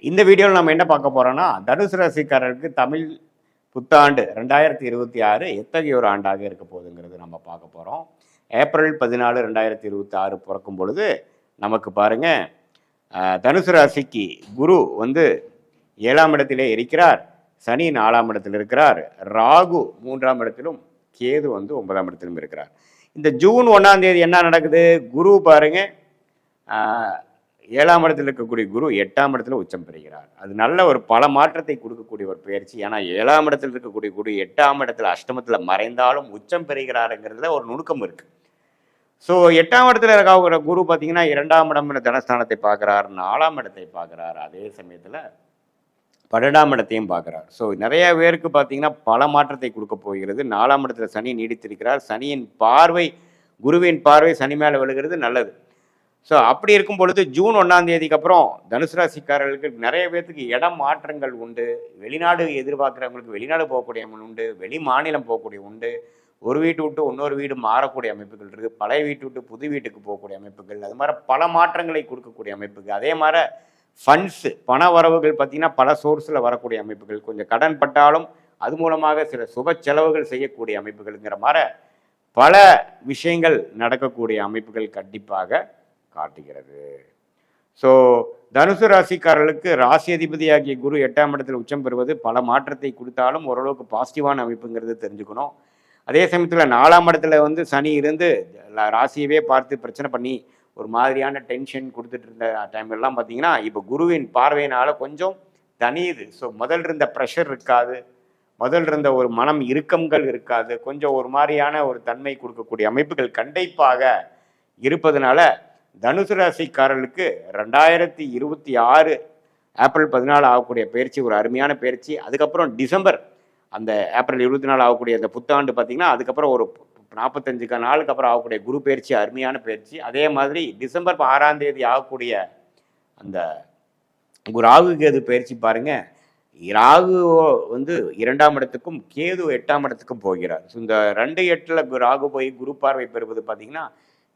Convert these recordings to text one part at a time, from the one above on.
இந்த வீடியோவில் நம்ம என்ன பார்க்க போறோம்னா, தனுசு ராசிக்காரருக்கு தமிழ் புத்தாண்டு 2026 எத்தகைய ஒரு ஆண்டாக இருக்க போகுதுங்கிறது நம்ம பார்க்க போறோம். ஏப்ரல் 14, 2026 பிறக்கும் பொழுது நமக்கு பாருங்க, தனுசு ராசிக்கு குரு வந்து 7ஆம் இடத்திலே இருக்கிறார், சனி 4ஆம் இடத்தில் இருக்கிறார், ராகு 3ஆம் இடத்திலும், கேது வந்து 9ஆம் இடத்திலும் இருக்கிறார். இந்த ஜூன் 1ஆம் தேதி என்ன நடக்குது? குரு பாருங்க, 7ஆம் இடத்தில் இருக்கக்கூடிய குரு 8ஆம் இடத்துல உச்சம் பெறுகிறார். அது நல்ல ஒரு பல மாற்றத்தை கொடுக்கக்கூடிய ஒரு பயிற்சி. ஏன்னா 7ஆம் இடத்தில் இருக்கக்கூடிய குரு 8ஆம் இடத்துல அஷ்டமத்தில் மறைந்தாலும் உச்சம் பெறுகிறாருங்கிறதுல ஒரு நுணுக்கம் இருக்கு. ஸோ 8ஆம் இடத்துல இருக்கிற குரு பார்த்தீங்கன்னா 2ஆம் இடம் தனஸ்தானத்தை பார்க்குறார், 4ஆம் இடத்தை பார்க்குறார், அதே சமயத்தில் 12ஆம் இடத்தையும் பார்க்குறார். ஸோ நிறைய பேருக்கு பார்த்தீங்கன்னா பல மாற்றத்தை கொடுக்க போகிறது. 4ஆம் இடத்துல சனி நீடித்திருக்கிறார். சனியின் பார்வை, குருவின் பார்வை சனி மேலே விழுகிறது, நல்லது. ஸோ அப்படி இருக்கும் பொழுது ஜூன் 1ஆம் தேதிக்கு அப்புறம் தனுசு ராசிக்காரர்களுக்கு நிறைய பேர்த்துக்கு இடம் மாற்றங்கள் உண்டு. வெளிநாடு எதிர்பார்க்குறவங்களுக்கு வெளிநாடு போகக்கூடிய உண்டு, வெளி மாநிலம் போகக்கூடிய உண்டு, ஒரு வீட்டு விட்டு இன்னொரு வீடு மாறக்கூடிய அமைப்புகள் இருக்குது, பழைய வீட்டு விட்டு புது வீட்டுக்கு போகக்கூடிய அமைப்புகள், அது மாதிரி பல மாற்றங்களை கொடுக்கக்கூடிய அமைப்புகள். அதே மாதிரி ஃபண்ட்ஸு பண வரவுகள் பார்த்திங்கன்னா பல சோர்ஸில் வரக்கூடிய அமைப்புகள், கொஞ்சம் கடன் பட்டாலும் அது மூலமாக சில சுப செலவுகள் செய்யக்கூடிய அமைப்புகள்ங்கிற மாதிரி பல விஷயங்கள் நடக்கக்கூடிய அமைப்புகள் கண்டிப்பாக காட்டுகிறது. ஸோ தனுசு ராசிக்காரர்களுக்கு ராசி அதிபதியாகிய குரு 8ஆம் இடத்தில் உச்சம் பெறுவது பல மாற்றத்தை கொடுத்தாலும் ஓரளவுக்கு பாசிட்டிவான அமைப்புங்கிறது தெரிஞ்சுக்கணும். அதே சமயத்தில் 4ஆம் இடத்துல வந்து சனி இருந்து ராசியவே பார்த்து பிரச்சனை பண்ணி ஒரு மாதிரியான டென்ஷன் கொடுத்துட்டு இருந்த டைம்லாம் பார்த்தீங்கன்னா இப்போ குருவின் பார்வையினால கொஞ்சம் தனியுது. ஸோ முதல் இருந்த ப்ரெஷர் இருக்காது, முதல் இருந்த ஒரு மனம் இறுக்கங்கள் இருக்காது, கொஞ்சம் ஒரு மாதிரியான ஒரு தன்மை கொடுக்கக்கூடிய அமைப்புகள் கண்டிப்பாக இருப்பதனால தனுசு ராசிக்காரர்களுக்கு 2026 ஏப்ரல் 14 ஆகக்கூடிய பயிற்சி ஒரு அருமையான பயிற்சி. அதுக்கப்புறம் டிசம்பர் அந்த ஏப்ரல் 24 ஆகக்கூடிய அந்த புத்தாண்டு பார்த்திங்கன்னா அதுக்கப்புறம் ஒரு 45 நாளுக்கு அப்புறம் ஆகக்கூடிய குரு பயிற்சி அருமையான பயிற்சி. அதே மாதிரி டிசம்பர் 6ஆம் தேதி ஆகக்கூடிய அந்த ராகு கேது பயிற்சி பாருங்கள், ராகு வந்து 2ஆம் இடத்துக்கும் கேது 8ஆம் இடத்துக்கும் போகிறார். ஸோ இந்த 2-8 ராகு போய் குரு பார்வை பெறுவது பார்த்திங்கன்னா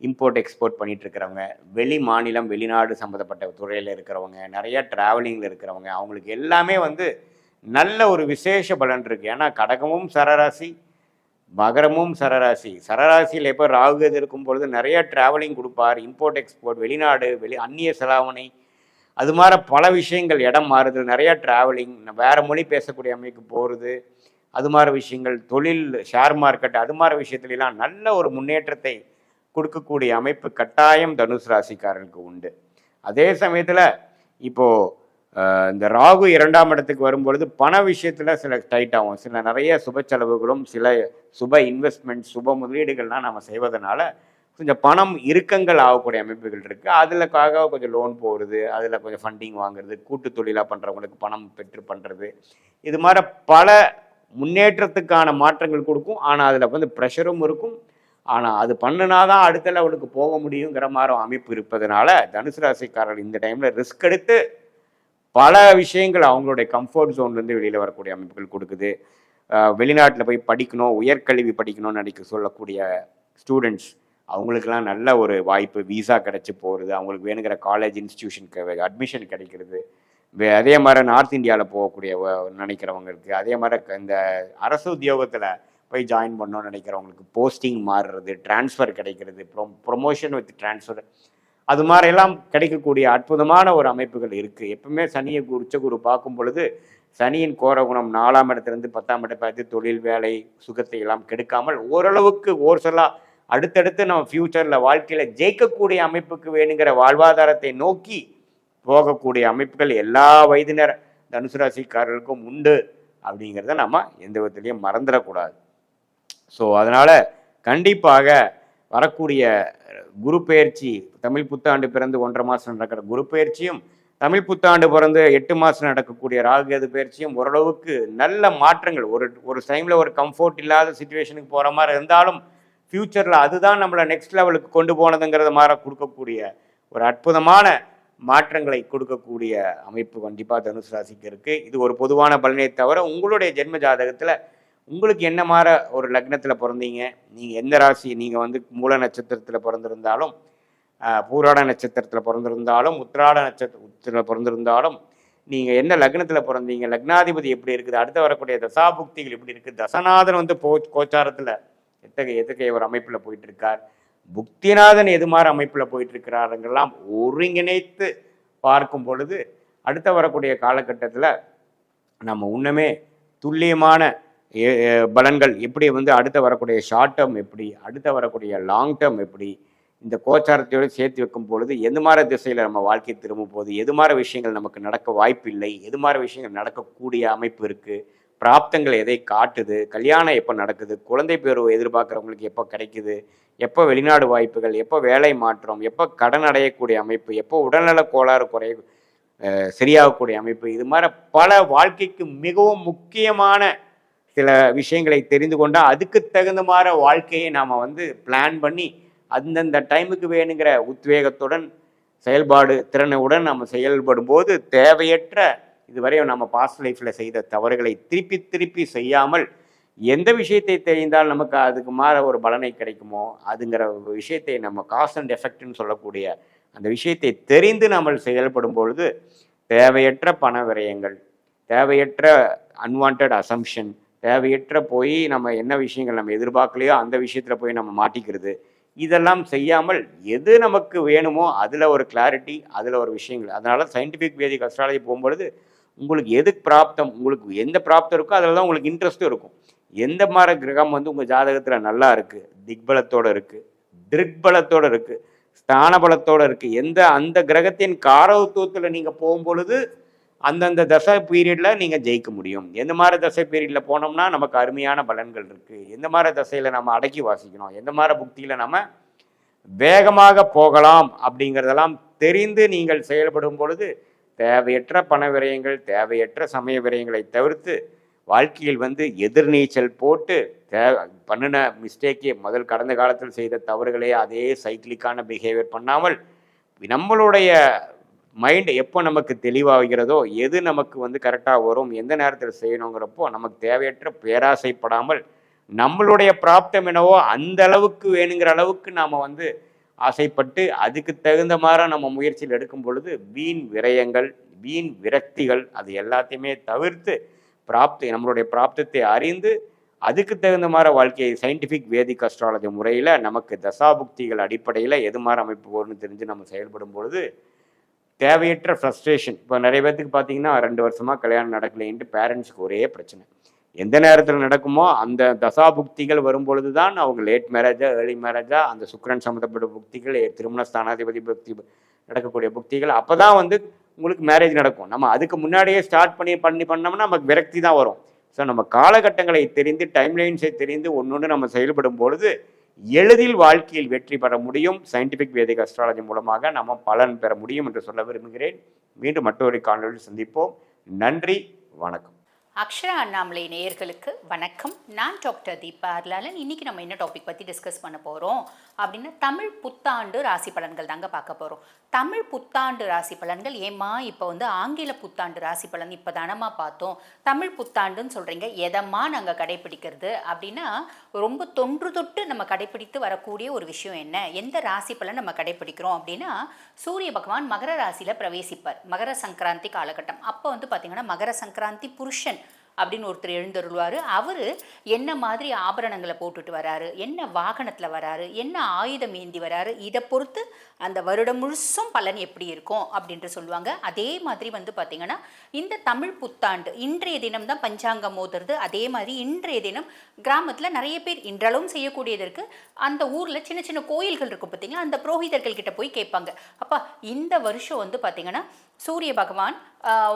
இம்போர்ட் எக்ஸ்போர்ட் பண்ணிட்டு இருக்கிறவங்க, வெளி மாநிலம் வெளிநாடு சம்மந்தப்பட்ட துறையில் இருக்கிறவங்க, நிறைய டிராவலிங்கில் இருக்கிறவங்க, அவங்களுக்கு எல்லாமே வந்து நல்ல ஒரு விசேஷ பலன் இருக்குது. ஏன்னா கடகமும் சரராசி, மகரமும் சரராசி. சரராசியில் எப்போ ராகு இருக்கும் பொழுது நிறைய டிராவலிங் கொடுப்பார், இம்போர்ட் எக்ஸ்போர்ட், வெளிநாடு அந்நிய செலாவணை, அது மாதிரி பல விஷயங்கள், இடம் மாறுதல், நிறைய டிராவலிங், வேறு மொழி பேசக்கூடிய அமைப்புக்கு போகிறது, அது மாதிரி விஷயங்கள், தொழில், ஷேர் மார்க்கெட், அது மாதிரி விஷயத்துலாம் நல்ல ஒரு முன்னேற்றத்தை கொடுக்கக்கூடிய அமைப்பு கட்டாயம் தனுசு ராசிக்காரர்களுக்கு உண்டு. அதே சமயத்தில் இப்போது இந்த ராகு 2ஆம் இடத்துக்கு வரும்பொழுது பண விஷயத்தில் சில டைட் ஆகும், சில நிறைய சுப செலவுகளும் சில சுப இன்வெஸ்ட்மெண்ட் சுப முதலீடுகள்லாம் நம்ம செய்வதனால கொஞ்சம் பணம் இறுக்கங்கள் ஆகக்கூடிய அமைப்புகள் இருக்குது. அதில்க்காக கொஞ்சம் லோன் போகிறது, அதில் கொஞ்சம் ஃபண்டிங் வாங்குறது, கூட்டு தொழிலாக பண்ணுறவங்களுக்கு பணம் பெற்று பண்ணுறது, இது மாதிரி பல முன்னேற்றத்துக்கான மாற்றங்கள் கொடுக்கும். ஆனால் அதில் வந்து ப்ரெஷரும் இருக்கும். ஆனால் அது பண்ணினாதான் அடுத்த லெவலுக்கு போக முடியுங்கிற மாதிரி அமைப்பு இருப்பதனால தனுசு ராசிக்காரர்கள் இந்த டைமில் ரிஸ்க் எடுத்து பல விஷயங்கள் அவங்களுடைய கம்ஃபர்ட் ஜோன்லேருந்து வெளியில் வரக்கூடிய அமைப்புகள் கொடுக்குது. வெளிநாட்டில் போய் படிக்கணும், உயர்கல்வி படிக்கணும்னு நினைக்க சொல்லக்கூடிய ஸ்டூடெண்ட்ஸ் அவங்களுக்கெல்லாம் நல்ல ஒரு வாய்ப்பு, விசா கிடச்சி போகிறது, அவங்களுக்கு வேணுங்கிற காலேஜ் இன்ஸ்டிடியூஷனுக்கு அட்மிஷன் கிடைக்கிறது. அதே மாதிரி நார்த் இந்தியாவில் போகக்கூடிய நினைக்கிறவங்களுக்கு, அதே மாதிரி இந்த அரசு உத்தியோகத்தில் போய் ஜாயின் பண்ணணும்னு நினைக்கிறவங்களுக்கு போஸ்டிங் மாறுறது, டிரான்ஸ்ஃபர் கிடைக்கிறது, ப்ரொமோஷன் வித் டிரான்ஸ்ஃபர், அது மாதிரிலாம் கிடைக்கக்கூடிய அற்புதமான ஒரு அமைப்புகள் இருக்குது. எப்பவுமே சனியை உச்சகுரு பார்க்கும் பொழுது சனியின் கோரகுணம் 4ஆம் இடத்துலேருந்து 10ஆம் இடத்தை பார்த்து தொழில், வேலை, சுகத்தை எல்லாம் கெடுக்காமல் ஓரளவுக்கு ஓர்சலாக அடுத்தடுத்து நம்ம ஃப்யூச்சரில் வாழ்க்கையில் ஜெயிக்கக்கூடிய அமைப்புக்கு வேணுங்கிற வாழ்வாதாரத்தை நோக்கி போகக்கூடிய அமைப்புகள் எல்லா வயதினர் தனுசு ராசிக்காரர்களுக்கும் உண்டு அப்படிங்கிறத நம்ம எந்த விதத்துலையும் மறந்துடக்கூடாது. ஸோ அதனால் கண்டிப்பாக வரக்கூடிய குரு பயிற்சி, தமிழ் புத்தாண்டு பிறந்து 1.5 மாதம் நடக்கிற குரு பயிற்சியும், தமிழ் புத்தாண்டு பிறந்து 8 மாதம் நடக்கக்கூடிய ராகுகேது பயிற்சியும் ஓரளவுக்கு நல்ல மாற்றங்கள், ஒரு டைமில் ஒரு கம்ஃபோர்ட் இல்லாத சுச்சுவேஷனுக்கு போகிற மாதிரி இருந்தாலும் ஃப்யூச்சரில் அதுதான் நம்மளை நெக்ஸ்ட் லெவலுக்கு கொண்டு போனதுங்கிறத மாதிரி கொடுக்கக்கூடிய ஒரு அற்புதமான மாற்றங்களை கொடுக்கக்கூடிய அமைப்பு கண்டிப்பாக தனுசு ராசிக்கு இருக்குது. இது ஒரு பொதுவான பலனை தவிர உங்களுடைய ஜென்ம ஜாதகத்தில் உங்களுக்கு என்ன மாதிரி ஒரு லக்னத்தில் பிறந்தீங்க, நீங்கள் எந்த ராசி, நீங்கள் வந்து மூல நட்சத்திரத்தில் பிறந்திருந்தாலும், பூராட நட்சத்திரத்தில் பிறந்திருந்தாலும், உத்திராட நட்சத்திரத்தில் பிறந்திருந்தாலும், நீங்கள் என்ன லக்னத்தில் பிறந்தீங்க, லக்னாதிபதி எப்படி இருக்குது, அடுத்து வரக்கூடிய தசாபுக்திகள் எப்படி இருக்குது, தசநாதன் வந்து கோச்சாரத்தில் எத்தகைய ஒரு அமைப்பில் போயிட்டு இருக்கார், புக்திநாதன் எது மாதிரி அமைப்பில் போயிட்டு இருக்கிறாருங்கெல்லாம் ஒருங்கிணைத்து பார்க்கும் பொழுது அடுத்த வரக்கூடிய காலகட்டத்தில் நம்ம இன்னுமே துல்லியமான பலன்கள் எப்படி வந்து அடுத்த வரக்கூடிய ஷார்ட் டேர்ம் எப்படி, அடுத்த வரக்கூடிய லாங் டேர்ம் எப்படி, இந்த கோச்சாரத்தோடு சேர்த்து வைக்கும் பொழுது எது மாதிரி திசையில் நம்ம வாழ்க்கை திரும்பும் போது எது மாதிரி விஷயங்கள் நமக்கு நடக்க வாய்ப்பு இல்லை, எது மாதிரி விஷயங்கள் நடக்கக்கூடிய அமைப்பு இருக்குது, பிராப்தங்கள் எதை காட்டுது, கல்யாணம் எப்போ நடக்குது, குழந்தை பேர் எதிர்பார்க்குறவங்களுக்கு எப்போ கிடைக்குது, எப்போ வெளிநாடு வாய்ப்புகள், எப்போ வேலை மாற்றம், எப்போ கடன் அடையக்கூடிய அமைப்பு, எப்போ உடல்நல கோளாறு சரியாகக்கூடிய அமைப்பு, இது மாதிரி பல வாழ்க்கைக்கு மிகவும் முக்கியமான சில விஷயங்களை தெரிந்து கொண்டால் அதுக்கு தகுந்த மாதிரி வாழ்க்கையை நாம் வந்து பிளான் பண்ணி அந்தந்த டைமுக்கு வேணுங்கிற உத்வேகத்துடன் செயல்பாடு திறனுடன் நம்ம செயல்படும் போது தேவையற்ற இதுவரையும் நம்ம பாஸ்ட் லைஃப்பில் செய்த தவறுகளை திருப்பி திருப்பி செய்யாமல் எந்த விஷயத்தை தெரிந்தால் நமக்கு அதுக்கு மாற ஒரு பலனை கிடைக்குமோ அதுங்கிற விஷயத்தை நம்ம காஸ் அண்ட் எஃபெக்ட்னு சொல்லக்கூடிய அந்த விஷயத்தை தெரிந்து நம்ம செயல்படும் பொழுது தேவையற்ற பண விரயங்கள், தேவையற்ற அன்வான்ட் அசம்ஷன், தேவையற்ற போய் நம்ம என்ன விஷயங்கள் நம்ம எதிர்பார்க்கலையோ அந்த விஷயத்தில் போய் நம்ம மாட்டிக்கிறது, இதெல்லாம் செய்யாமல் எது நமக்கு வேணுமோ அதில் ஒரு கிளாரிட்டி, அதில் ஒரு விஷயங்கள். அதனால சயின்டிஃபிக் வேதிக் அஸ்ட்ராலஜி போகும்பொழுது உங்களுக்கு எது பிராப்தம், உங்களுக்கு எந்த பிராப்தம் இருக்கோ அதில் தான் உங்களுக்கு இன்ட்ரெஸ்ட்டும் இருக்கும். எந்த மாதிரி கிரகம் வந்து உங்கள் ஜாதகத்தில் நல்லா இருக்குது, திக்பலத்தோடு இருக்குது, திருக்பலத்தோடு இருக்குது, ஸ்தான பலத்தோடு இருக்குது, அந்த கிரகத்தின் காரகத்துவத்தில் நீங்கள் போகும்பொழுது அந்தந்த தசை பீரியடில் நீங்கள் ஜெயிக்க முடியும். எந்த மாதிரி தசை பீரியடில் போனோம்னா நமக்கு அருமையான பலன்கள் இருக்குது, எந்த மாதிரி தசையில் நம்ம அடக்கி வாசிக்கணும், எந்த மாதிரி புக்தியில் நம்ம வேகமாக போகலாம் அப்படிங்கிறதெல்லாம் தெரிந்து நீங்கள் செயல்படும் பொழுது தேவையற்ற பண விரயங்கள், தேவையற்ற சமய விரயங்களை தவிர்த்து வாழ்க்கையில் வந்து எதிர்நீச்சல் போட்டு பண்ணின மிஸ்டேக்கே கடந்த காலத்தில் செய்த தவறுகளே அதே சைக்கிளிக்கான பிஹேவியர் பண்ணாமல் நம்மளுடைய மைண்டு எப்போ நமக்கு தெளிவாகிறதோ எது நமக்கு வந்து கரெக்டாக வரும், எந்த நேரத்தில் செய்யணுங்கிறப்போ நமக்கு தேவையற்ற பேராசைப்படாமல் நம்மளுடைய பிராப்தம் என்னவோ அந்த அளவுக்கு வேணுங்கிற அளவுக்கு நாம் வந்து ஆசைப்பட்டு அதுக்கு தகுந்த மாதிரி நம்ம முயற்சியில் எடுக்கும் பொழுது வீண் விரயங்கள், வீண் விரக்திகள் அது எல்லாத்தையுமே தவிர்த்து நம்மளுடைய பிராப்தத்தை அறிந்து அதுக்கு தகுந்த மாதிரி வாழ்க்கையை சயின்டிஃபிக் வேதிக் அஸ்ட்ராலஜி முறையில் நமக்கு தசாபுக்திகள் அடிப்படையில் எது மாதிரி அமைப்பு வரும்னு தெரிஞ்சு நம்ம செயல்படும் பொழுது தேவையற்ற ஃப்ரஸ்ட்ரேஷன். இப்போ நிறைய பேர்த்துக்கு பார்த்தீங்கன்னா 2 வருஷமாக கல்யாணம் நடக்கலைன்ட்டு பேரண்ட்ஸுக்கு ஒரே பிரச்சனை. எந்த நேரத்தில் நடக்குமோ அந்த தசாபுக்திகள் வரும்பொழுது தான் அவங்க லேட் மேரேஜா ஏர்லி மேரேஜா அந்த சுக்கிரன் சம்மந்தப்பட்ட புக்திகள், திருமண ஸ்தானாதிபதி புக்தி நடக்கக்கூடிய புக்திகள் அப்போ தான் வந்து உங்களுக்கு மேரேஜ் நடக்கும். நம்ம அதுக்கு முன்னாடியே ஸ்டார்ட் பண்ணோம்னா நமக்கு விரக்தி தான் வரும். ஸோ நம்ம காலகட்டங்களை தெரிந்து டைம்லைன்ஸை தெரிந்து ஒன்று நம்ம செயல்படும் பொழுது எளிதில் வாழ்க்கையில் வெற்றி பெற முடியும். சயின்டிஃபிக் வேதிக் அஸ்ட்ராலஜி மூலமாக நம்ம பலன் பெற முடியும் என்று சொல்ல விரும்புகிறேன். மீண்டும் மற்றொரு காணொலியில் சந்திப்போம். நன்றி, வணக்கம். அக்ஷரா அண்ணாமலை நேயர்களுக்கு வணக்கம். நான் டாக்டர் தீபா அர்லாலன். இன்றைக்கி நம்ம என்ன டாபிக் பற்றி டிஸ்கஸ் பண்ண போகிறோம் அப்படின்னா தமிழ் புத்தாண்டு ராசி பலன்கள் தாங்க பார்க்க போகிறோம். தமிழ் புத்தாண்டு ராசி பலன்கள் ஏம்மா இப்போ வந்து ஆங்கில புத்தாண்டு ராசி பலன் இப்போ தானம்மா பார்த்தோம், தமிழ் புத்தாண்டுன்னு சொல்கிறீங்க, எதம்மா நாங்கள் கடைப்பிடிக்கிறது அப்படின்னா ரொம்ப தொன்று தொட்டு நம்ம கடைப்பிடித்து வரக்கூடிய ஒரு விஷயம் என்ன, எந்த ராசி பலன் நம்ம கடைப்பிடிக்கிறோம் அப்படின்னா சூரிய பகவான் மகர ராசியில் பிரவேசிப்பார். மகர சங்கராந்தி காலகட்டம் அப்போ வந்து பார்த்திங்கன்னா மகர சங்கராந்தி புருஷன் அப்படின்னு ஒருத்தர் எழுந்தருள்வார். அவர் என்ன மாதிரி ஆபரணங்களை போட்டுட்டு வராரு, என்ன வாகனத்தில் வராரு, என்ன ஆயுதம் ஏந்தி வராரு, இதை பொறுத்து அந்த வருடம் முழுசும் பலன் எப்படி இருக்கும் அப்படின்ட்டு சொல்லுவாங்க. அதே மாதிரி வந்து பார்த்திங்கன்னா இந்த தமிழ் புத்தாண்டு இன்றைய தினம் தான் பஞ்சாங்கம் மோதுறது. அதே மாதிரி இன்றைய தினம் கிராமத்தில் நிறைய பேர் இன்றளவும் செய்யக்கூடியது இருக்குது. அந்த ஊரில் சின்ன சின்ன கோயில்கள் இருக்கும் பார்த்திங்களா, அந்த புரோகிதர்கள் கிட்ட போய் கேட்பாங்க, அப்பா இந்த வருஷம் வந்து பார்த்திங்கன்னா சூரிய பகவான்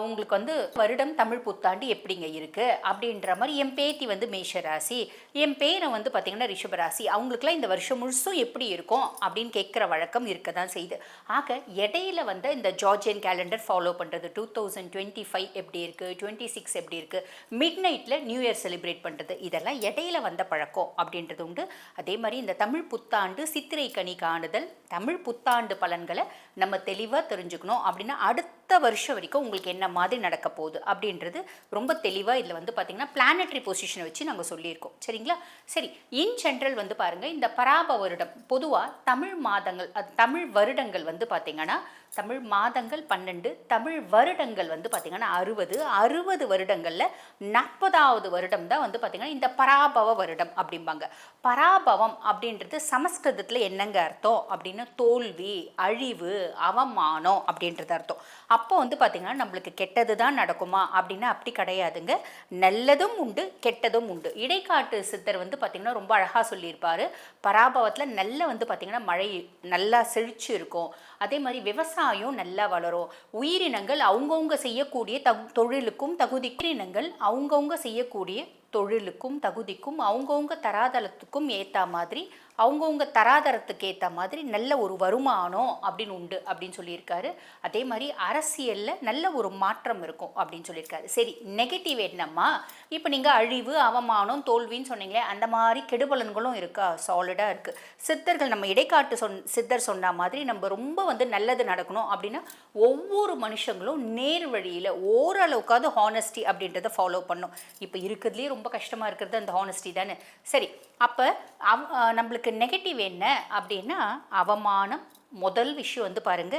உங்களுக்கு வந்து வருடம் தமிழ் புத்தாண்டு எப்படிங்க இருக்குது அப்படின்ற மாதிரி. என் பேத்தி வந்து மேஷ ராசி, என் பேரை வந்து பார்த்திங்கன்னா ரிஷபராசி, அவங்களுக்குலாம் இந்த வருஷம் முழுசும் எப்படி இருக்கும் அப்படின்னு கேட்குற வழக்கம் இருக்க தான் செய்யுது. ஆக இடையில வந்து இந்த ஜார்ஜியன் கேலண்டர் ஃபாலோ பண்ணுறது, 2025 எப்படி இருக்குது, 26 எப்படி இருக்குது, மிட் நைட்டில் நியூ இயர் செலிப்ரேட் பண்ணுறது, இதெல்லாம் இடையில வந்த பழக்கம் அப்படின்றது உண்டு. அதே மாதிரி இந்த தமிழ் புத்தாண்டு சித்திரை கனி காணுதல், தமிழ் புத்தாண்டு பலன்களை நம்ம தெளிவாக தெரிஞ்சுக்கணும் அப்படின்னா அடுத்த வருஷம் வரைக்கும் உங்களுக்கு என்ன மாதிரி நடக்க போகுது அப்படின்றது ரொம்ப தெளிவாக இதில் வந்து பார்த்திங்கன்னா பிளானட்டரி பொசிஷனை வச்சு நாங்கள் சொல்லியிருக்கோம். சரிங்களா? சரி, இன் ஜென்ரல் வந்து பாருங்கள், இந்த பராப வருடம் பொதுவாக தமிழ் மாதங்கள், தமிழ் வருடங்கள் வந்து பார்த்திங்கன்னா தமிழ் மாதங்கள் 12, தமிழ் வருடங்கள் வந்து பார்த்திங்கன்னா 60 வருடங்களில் 40வது வருடம் தான் வந்து பார்த்திங்கன்னா இந்த பராபவ வருடம் அப்படிம்பாங்க. பராபவம் அப்படின்றது சமஸ்கிருதத்தில் என்னங்க அர்த்தம் அப்படின்னா தோல்வி, அழிவு, அவமானம் அப்படின்றது அர்த்தம். அப்போ வந்து பார்த்திங்கன்னா நம்மளுக்கு கெட்டது தான் நடக்குமா அப்படின்னா அப்படி கிடையாதுங்க. நல்லதும் உண்டு, கெட்டதும் உண்டு. இடைக்காட்டு சித்தர் வந்து பார்த்திங்கன்னா ரொம்ப அழகாக சொல்லியிருப்பார். பராபவத்தில் நல்ல வந்து பார்த்திங்கன்னா மழை நல்லா செழிச்சு இருக்கும். அதே மாதிரி விவசாயம் நல்லா வளரும். உயிரினங்கள் அவங்கவுங்க செய்யக்கூடிய தொழிலுக்கும் உயிரினங்கள் அவங்கவுங்க செய்யக்கூடிய தொழிலுக்கும் தகுதிக்கும் அவங்கவுங்க தராதளத்துக்கும் ஏற்ற மாதிரி அவங்கவுங்க தராதரத்துக்கு ஏற்ற மாதிரி நல்ல ஒரு வருமானம் அப்படின்னு உண்டு அப்படின்னு சொல்லியிருக்காரு. அதே மாதிரி அரசியலில் நல்ல ஒரு மாற்றம் இருக்கும் அப்படின்னு சொல்லியிருக்காரு. சரி, நெகட்டிவ் என்னம்மா? இப்போ நீங்கள் அழிவு, அவமானம், தோல்வின்னு சொன்னீங்களே, அந்த மாதிரி கெடுபலன்களும் இருக்கா? சாலிடாக இருக்குது. சித்தர்கள் நம்ம இடைக்காட்டு சித்தர் சொன்ன மாதிரி நம்ம ரொம்ப வந்து நல்லது நடக்கணும் அப்படின்னா ஒவ்வொரு மனுஷங்களும் நேர் வழியில் ஓரளவுக்காவது ஹானஸ்டி அப்படின்றத ஃபாலோ பண்ணும். இப்போ இருக்கிறதுலே ரொம்ப கஷ்டமாக இருக்கிறது அந்த ஹானஸ்டி தானே. சரி, அப்போ நம்மளுக்கு நெகட்டிவ் என்ன அப்படின்னா அவமானம். முதல் விஷயம் வந்து பாருங்க,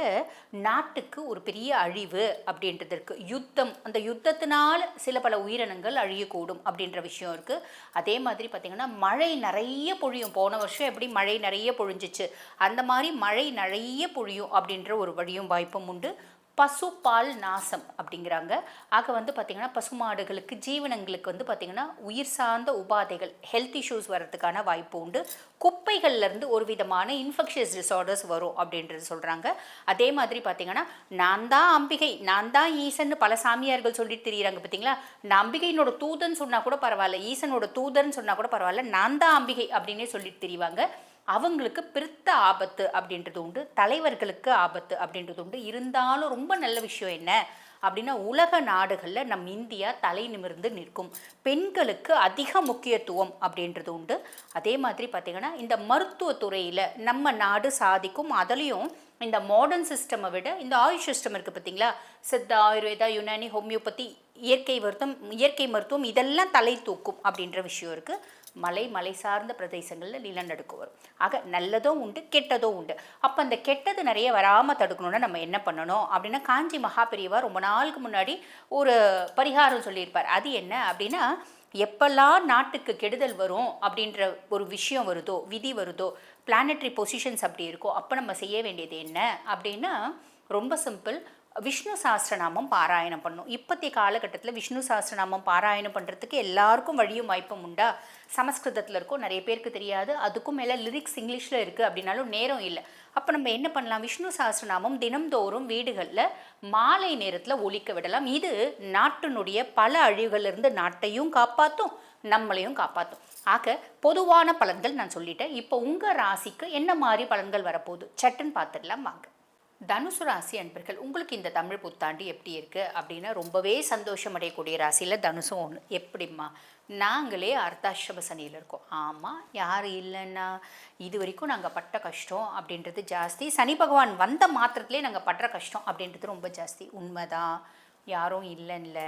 நாட்டுக்கு ஒரு பெரிய அழிவு அப்படின்றது இருக்குது. யுத்தம், அந்த யுத்தத்தினால சில பல உயிரினங்கள் அழியக்கூடும் அப்படின்ற விஷயம் இருக்குது. அதே மாதிரி பார்த்திங்கன்னா மழை நிறைய பொழியும். போன வருஷம் எப்படி மழை நிறைய பொழிஞ்சிச்சு, அந்த மாதிரி மழை நிறைய பொழியும் அப்படின்ற ஒரு வழியும் வாய்ப்பும் உண்டு. பசுப்பால் நாசம் அப்படிங்கிறாங்க. ஆக வந்து பார்த்திங்கன்னா பசுமாடுகளுக்கு, ஜீவனங்களுக்கு வந்து பார்த்திங்கன்னா உயிர் சார்ந்த உபாதைகள், ஹெல்த் இஷ்யூஸ் வர்றதுக்கான வாய்ப்பு உண்டு. குப்பைகள்லேருந்து ஒரு விதமான இன்ஃபெக்ஷியஸ் டிஸார்டர்ஸ் வரும் அப்படின்றது சொல்கிறாங்க. அதே மாதிரி பார்த்திங்கன்னா நான் தான் அம்பிகை, நான் தான் ஈசன்னு பல சாமியார்கள் சொல்லிட்டு தெரியுறாங்க பார்த்தீங்களா. நான் அம்பிகையினோட தூதன் சொன்னால் கூட பரவாயில்ல, ஈசனோட தூதர்னு சொன்னால் கூட பரவாயில்ல, நான் தான் அம்பிகை அப்படின்னே சொல்லிட்டு தெரிவாங்க. அவங்களுக்கு பிரித்த ஆபத்து அப்படின்றது உண்டு, தலைவர்களுக்கு ஆபத்து அப்படின்றது உண்டு. இருந்தாலும் ரொம்ப நல்ல விஷயம் என்ன அப்படின்னா உலக நாடுகளில் நம் இந்தியா தலை நிமிர்ந்து நிற்கும். பெண்களுக்கு அதிக முக்கியத்துவம் அப்படின்றது உண்டு. அதே மாதிரி பார்த்திங்கன்னா இந்த மருத்துவத்துறையில் நம்ம நாடு சாதிக்கும். அதுலேயும் இந்த மாடர்ன் சிஸ்டமை விட இந்த ஆயுஷ் சிஸ்டம் இருக்குது பார்த்தீங்களா, சித்தா, ஆயுர்வேதா, யுனானி, ஹோமியோபதி, இயற்கை மருத்துவம் இதெல்லாம் தலை தூக்கும் அப்படின்ற விஷயம் இருக்குது. மலை சார்ந்த பிரதேசங்களில் நிலநடுக்கம் வரும். ஆக நல்லதும் உண்டு, கெட்டதும் உண்டு. அப்போ அந்த கெட்டது நிறைய வராமல் தடுக்கணும்னா நம்ம என்ன பண்ணணும் அப்படின்னா காஞ்சி மகாபெரியவா ரொம்ப நாளுக்கு முன்னாடி ஒரு பரிகாரம் சொல்லியிருப்பார். அது என்ன அப்படின்னா, எப்பெல்லாம் நாட்டுக்கு கெடுதல் வரும் அப்படின்ற ஒரு விஷயம் வருதோ, விதி வருதோ, பிளானட்டரி பொசிஷன்ஸ் அப்படி இருக்கோ, அப்போ நம்ம செய்ய வேண்டியது என்ன அப்படின்னா ரொம்ப சிம்பிள், விஷ்ணு சாஸ்திரநாமம் பாராயணம் பண்ணும். இப்போதைய காலகட்டத்தில் விஷ்ணு சாஸ்திரநாமம் பாராயணம் பண்ணுறதுக்கு எல்லாருக்கும் வழியும் வாய்ப்பும் உண்டா? சமஸ்கிருதத்தில் இருக்கும், நிறைய பேருக்கு தெரியாது. அதுக்கும் மேலே லிரிக்ஸ் இங்கிலீஷில் இருக்குது அப்படின்னாலும் நேரம் இல்லை. அப்போ நம்ம என்ன பண்ணலாம், விஷ்ணு சாஸ்திரநாமம் தினம்தோறும் வீடுகளில் மாலை நேரத்தில் ஒலிக்க விடலாம். இது நாட்டினுடைய பல அழிவுகளிலிருந்து நாட்டையும் காப்பாற்றும், நம்மளையும் காப்பாற்றும். ஆக பொதுவான பலன்கள் நான் சொல்லிட்டேன். இப்போ உங்கள் ராசிக்கு என்ன மாதிரி பலன்கள் வரப்போகுது சட்டுன்னு பார்த்துடலாம் வாங்க. தனுசு ராசி அன்பர்கள், உங்களுக்கு இந்த தமிழ் புத்தாண்டு எப்படி இருக்குது அப்படின்னா ரொம்பவே சந்தோஷம் அடையக்கூடிய ராசியில் தனுசும் ஒன்று. எப்படிம்மா, நாங்களே அர்த்தாஷ்டம சனியில் இருக்கோம். ஆமாம், யார் இல்லைன்னா இது வரைக்கும் நாங்கள் பட்ட கஷ்டம் அப்படின்றது ஜாஸ்தி. சனி பகவான் வந்த மாத்திரத்துலேயே நாங்கள் படுற கஷ்டம் அப்படின்றது ரொம்ப ஜாஸ்தி. உண்மைதான், யாரும் இல்லைன்ல.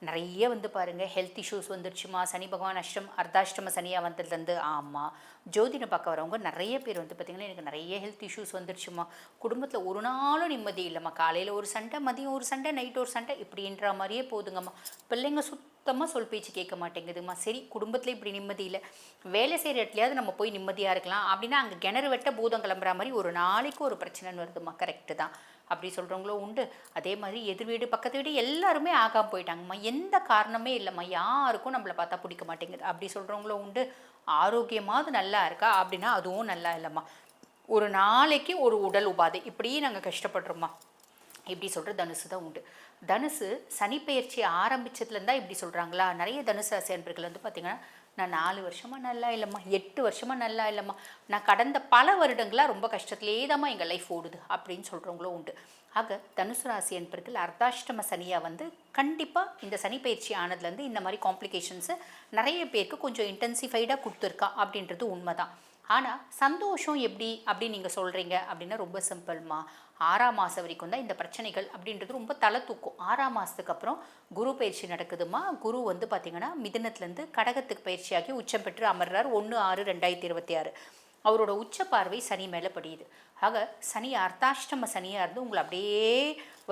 நிறைய வந்து பாருங்கள் ஹெல்த் இஷ்யூஸ் வந்துருச்சுமா. சனி பகவான் அர்த்தாஷ்டம சனியாக வந்ததுலேருந்து. ஆமாம், ஜோதிடம் பார்க்க வரவங்க நிறைய பேர் வந்து பார்த்திங்கன்னா எனக்கு நிறைய ஹெல்த் இஷ்யூஸ் வந்துருச்சுமா, குடும்பத்தில் ஒரு நாளும் நிம்மதி இல்லைம்மா, காலையில் ஒரு சண்டை, மதியம் ஒரு சண்டை, நைட் ஒரு சண்டை, இப்படின்ற மாதிரியே போதுங்கம்மா. பிள்ளைங்க சுத்தமாக சொல் பேச்சு கேட்க மாட்டேங்குதுமா. சரி, குடும்பத்தில் இப்படி நிம்மதி இல்லை, வேலை செய்கிற இடத்துலையாவது நம்ம போய் நிம்மதியாக இருக்கலாம் அப்படின்னா அங்கே கிணறு வெட்ட பூதம் கிளம்புற மாதிரி ஒரு நாளைக்கு ஒரு பிரச்சனைன்னு வருதுமா. கரெக்டு தான், அப்படி சொல்கிறவங்களும் உண்டு. அதே மாதிரி எதிர் வீடு பக்கத்து வீடு எல்லாருமே ஆகாமல் போயிட்டாங்கம்மா, எந்த காரணமே இல்லைம்மா, யாருக்கும் நம்மளை பார்த்தா பிடிக்க மாட்டேங்குது அப்படி சொல்கிறவங்களும் உண்டு. ஆரோக்கியமாவது நல்லா இருக்கா அப்படின்னா அதுவும் நல்லா இல்லைம்மா, ஒரு நாளைக்கு ஒரு உடல் உபாதை, இப்படியே நாங்கள் கஷ்டப்படுறோம்மா, இப்படி சொல்கிற தனுசு தான் உண்டு. தனுசு சனிப்பெயர்ச்சி ஆரம்பித்ததுலேருந்தா இப்படி சொல்கிறாங்களா. நிறைய தனுசு ராசி அன்பர்கள் வந்து பார்த்திங்கன்னா நான் 4 வருஷமாக நல்லா இல்லைம்மா, 8 வருஷமாக நல்லா இல்லைம்மா, நான் கடந்த பல வருடங்களாக ரொம்ப கஷ்டத்துலேயே தான்மா எங்கள் லைஃப் ஓடுது அப்படின்னு சொல்கிறவங்களும் உண்டு. ஆக தனுசு ராசி என்பர்கள் அர்த்தாஷ்டம சனியாக வந்து கண்டிப்பாக இந்த சனி பயிற்சி ஆனதுலேருந்து இந்த மாதிரி காம்ப்ளிகேஷன்ஸு நிறைய பேருக்கு கொஞ்சம் இன்டென்சிஃபைடாக கொடுத்துருக்கா அப்படின்றது உண்மை தான். ஆனால் சந்தோஷம் எப்படி அப்படின்னு நீங்கள் சொல்கிறீங்க அப்படின்னா ரொம்ப சிம்பிள்மா. 6ஆம் மாதம் வரைக்கும் தான் இந்த பிரச்சனைகள் அப்படின்றது ரொம்ப தலை தூக்கும். 6ஆம் மாதத்துக்கு அப்புறம் குரு பயிற்சி நடக்குதுமா. குரு வந்து பார்த்திங்கன்னா மிதுனத்துலேருந்து கடகத்துக்கு பயிற்சியாகி உச்சம் பெற்று அமர்றார் 1/6/2026. அவரோட உச்ச பார்வை சனி மேலே படியுது. ஆக சனி அர்த்தாஷ்டம சனியாக இருந்து உங்களை அப்படியே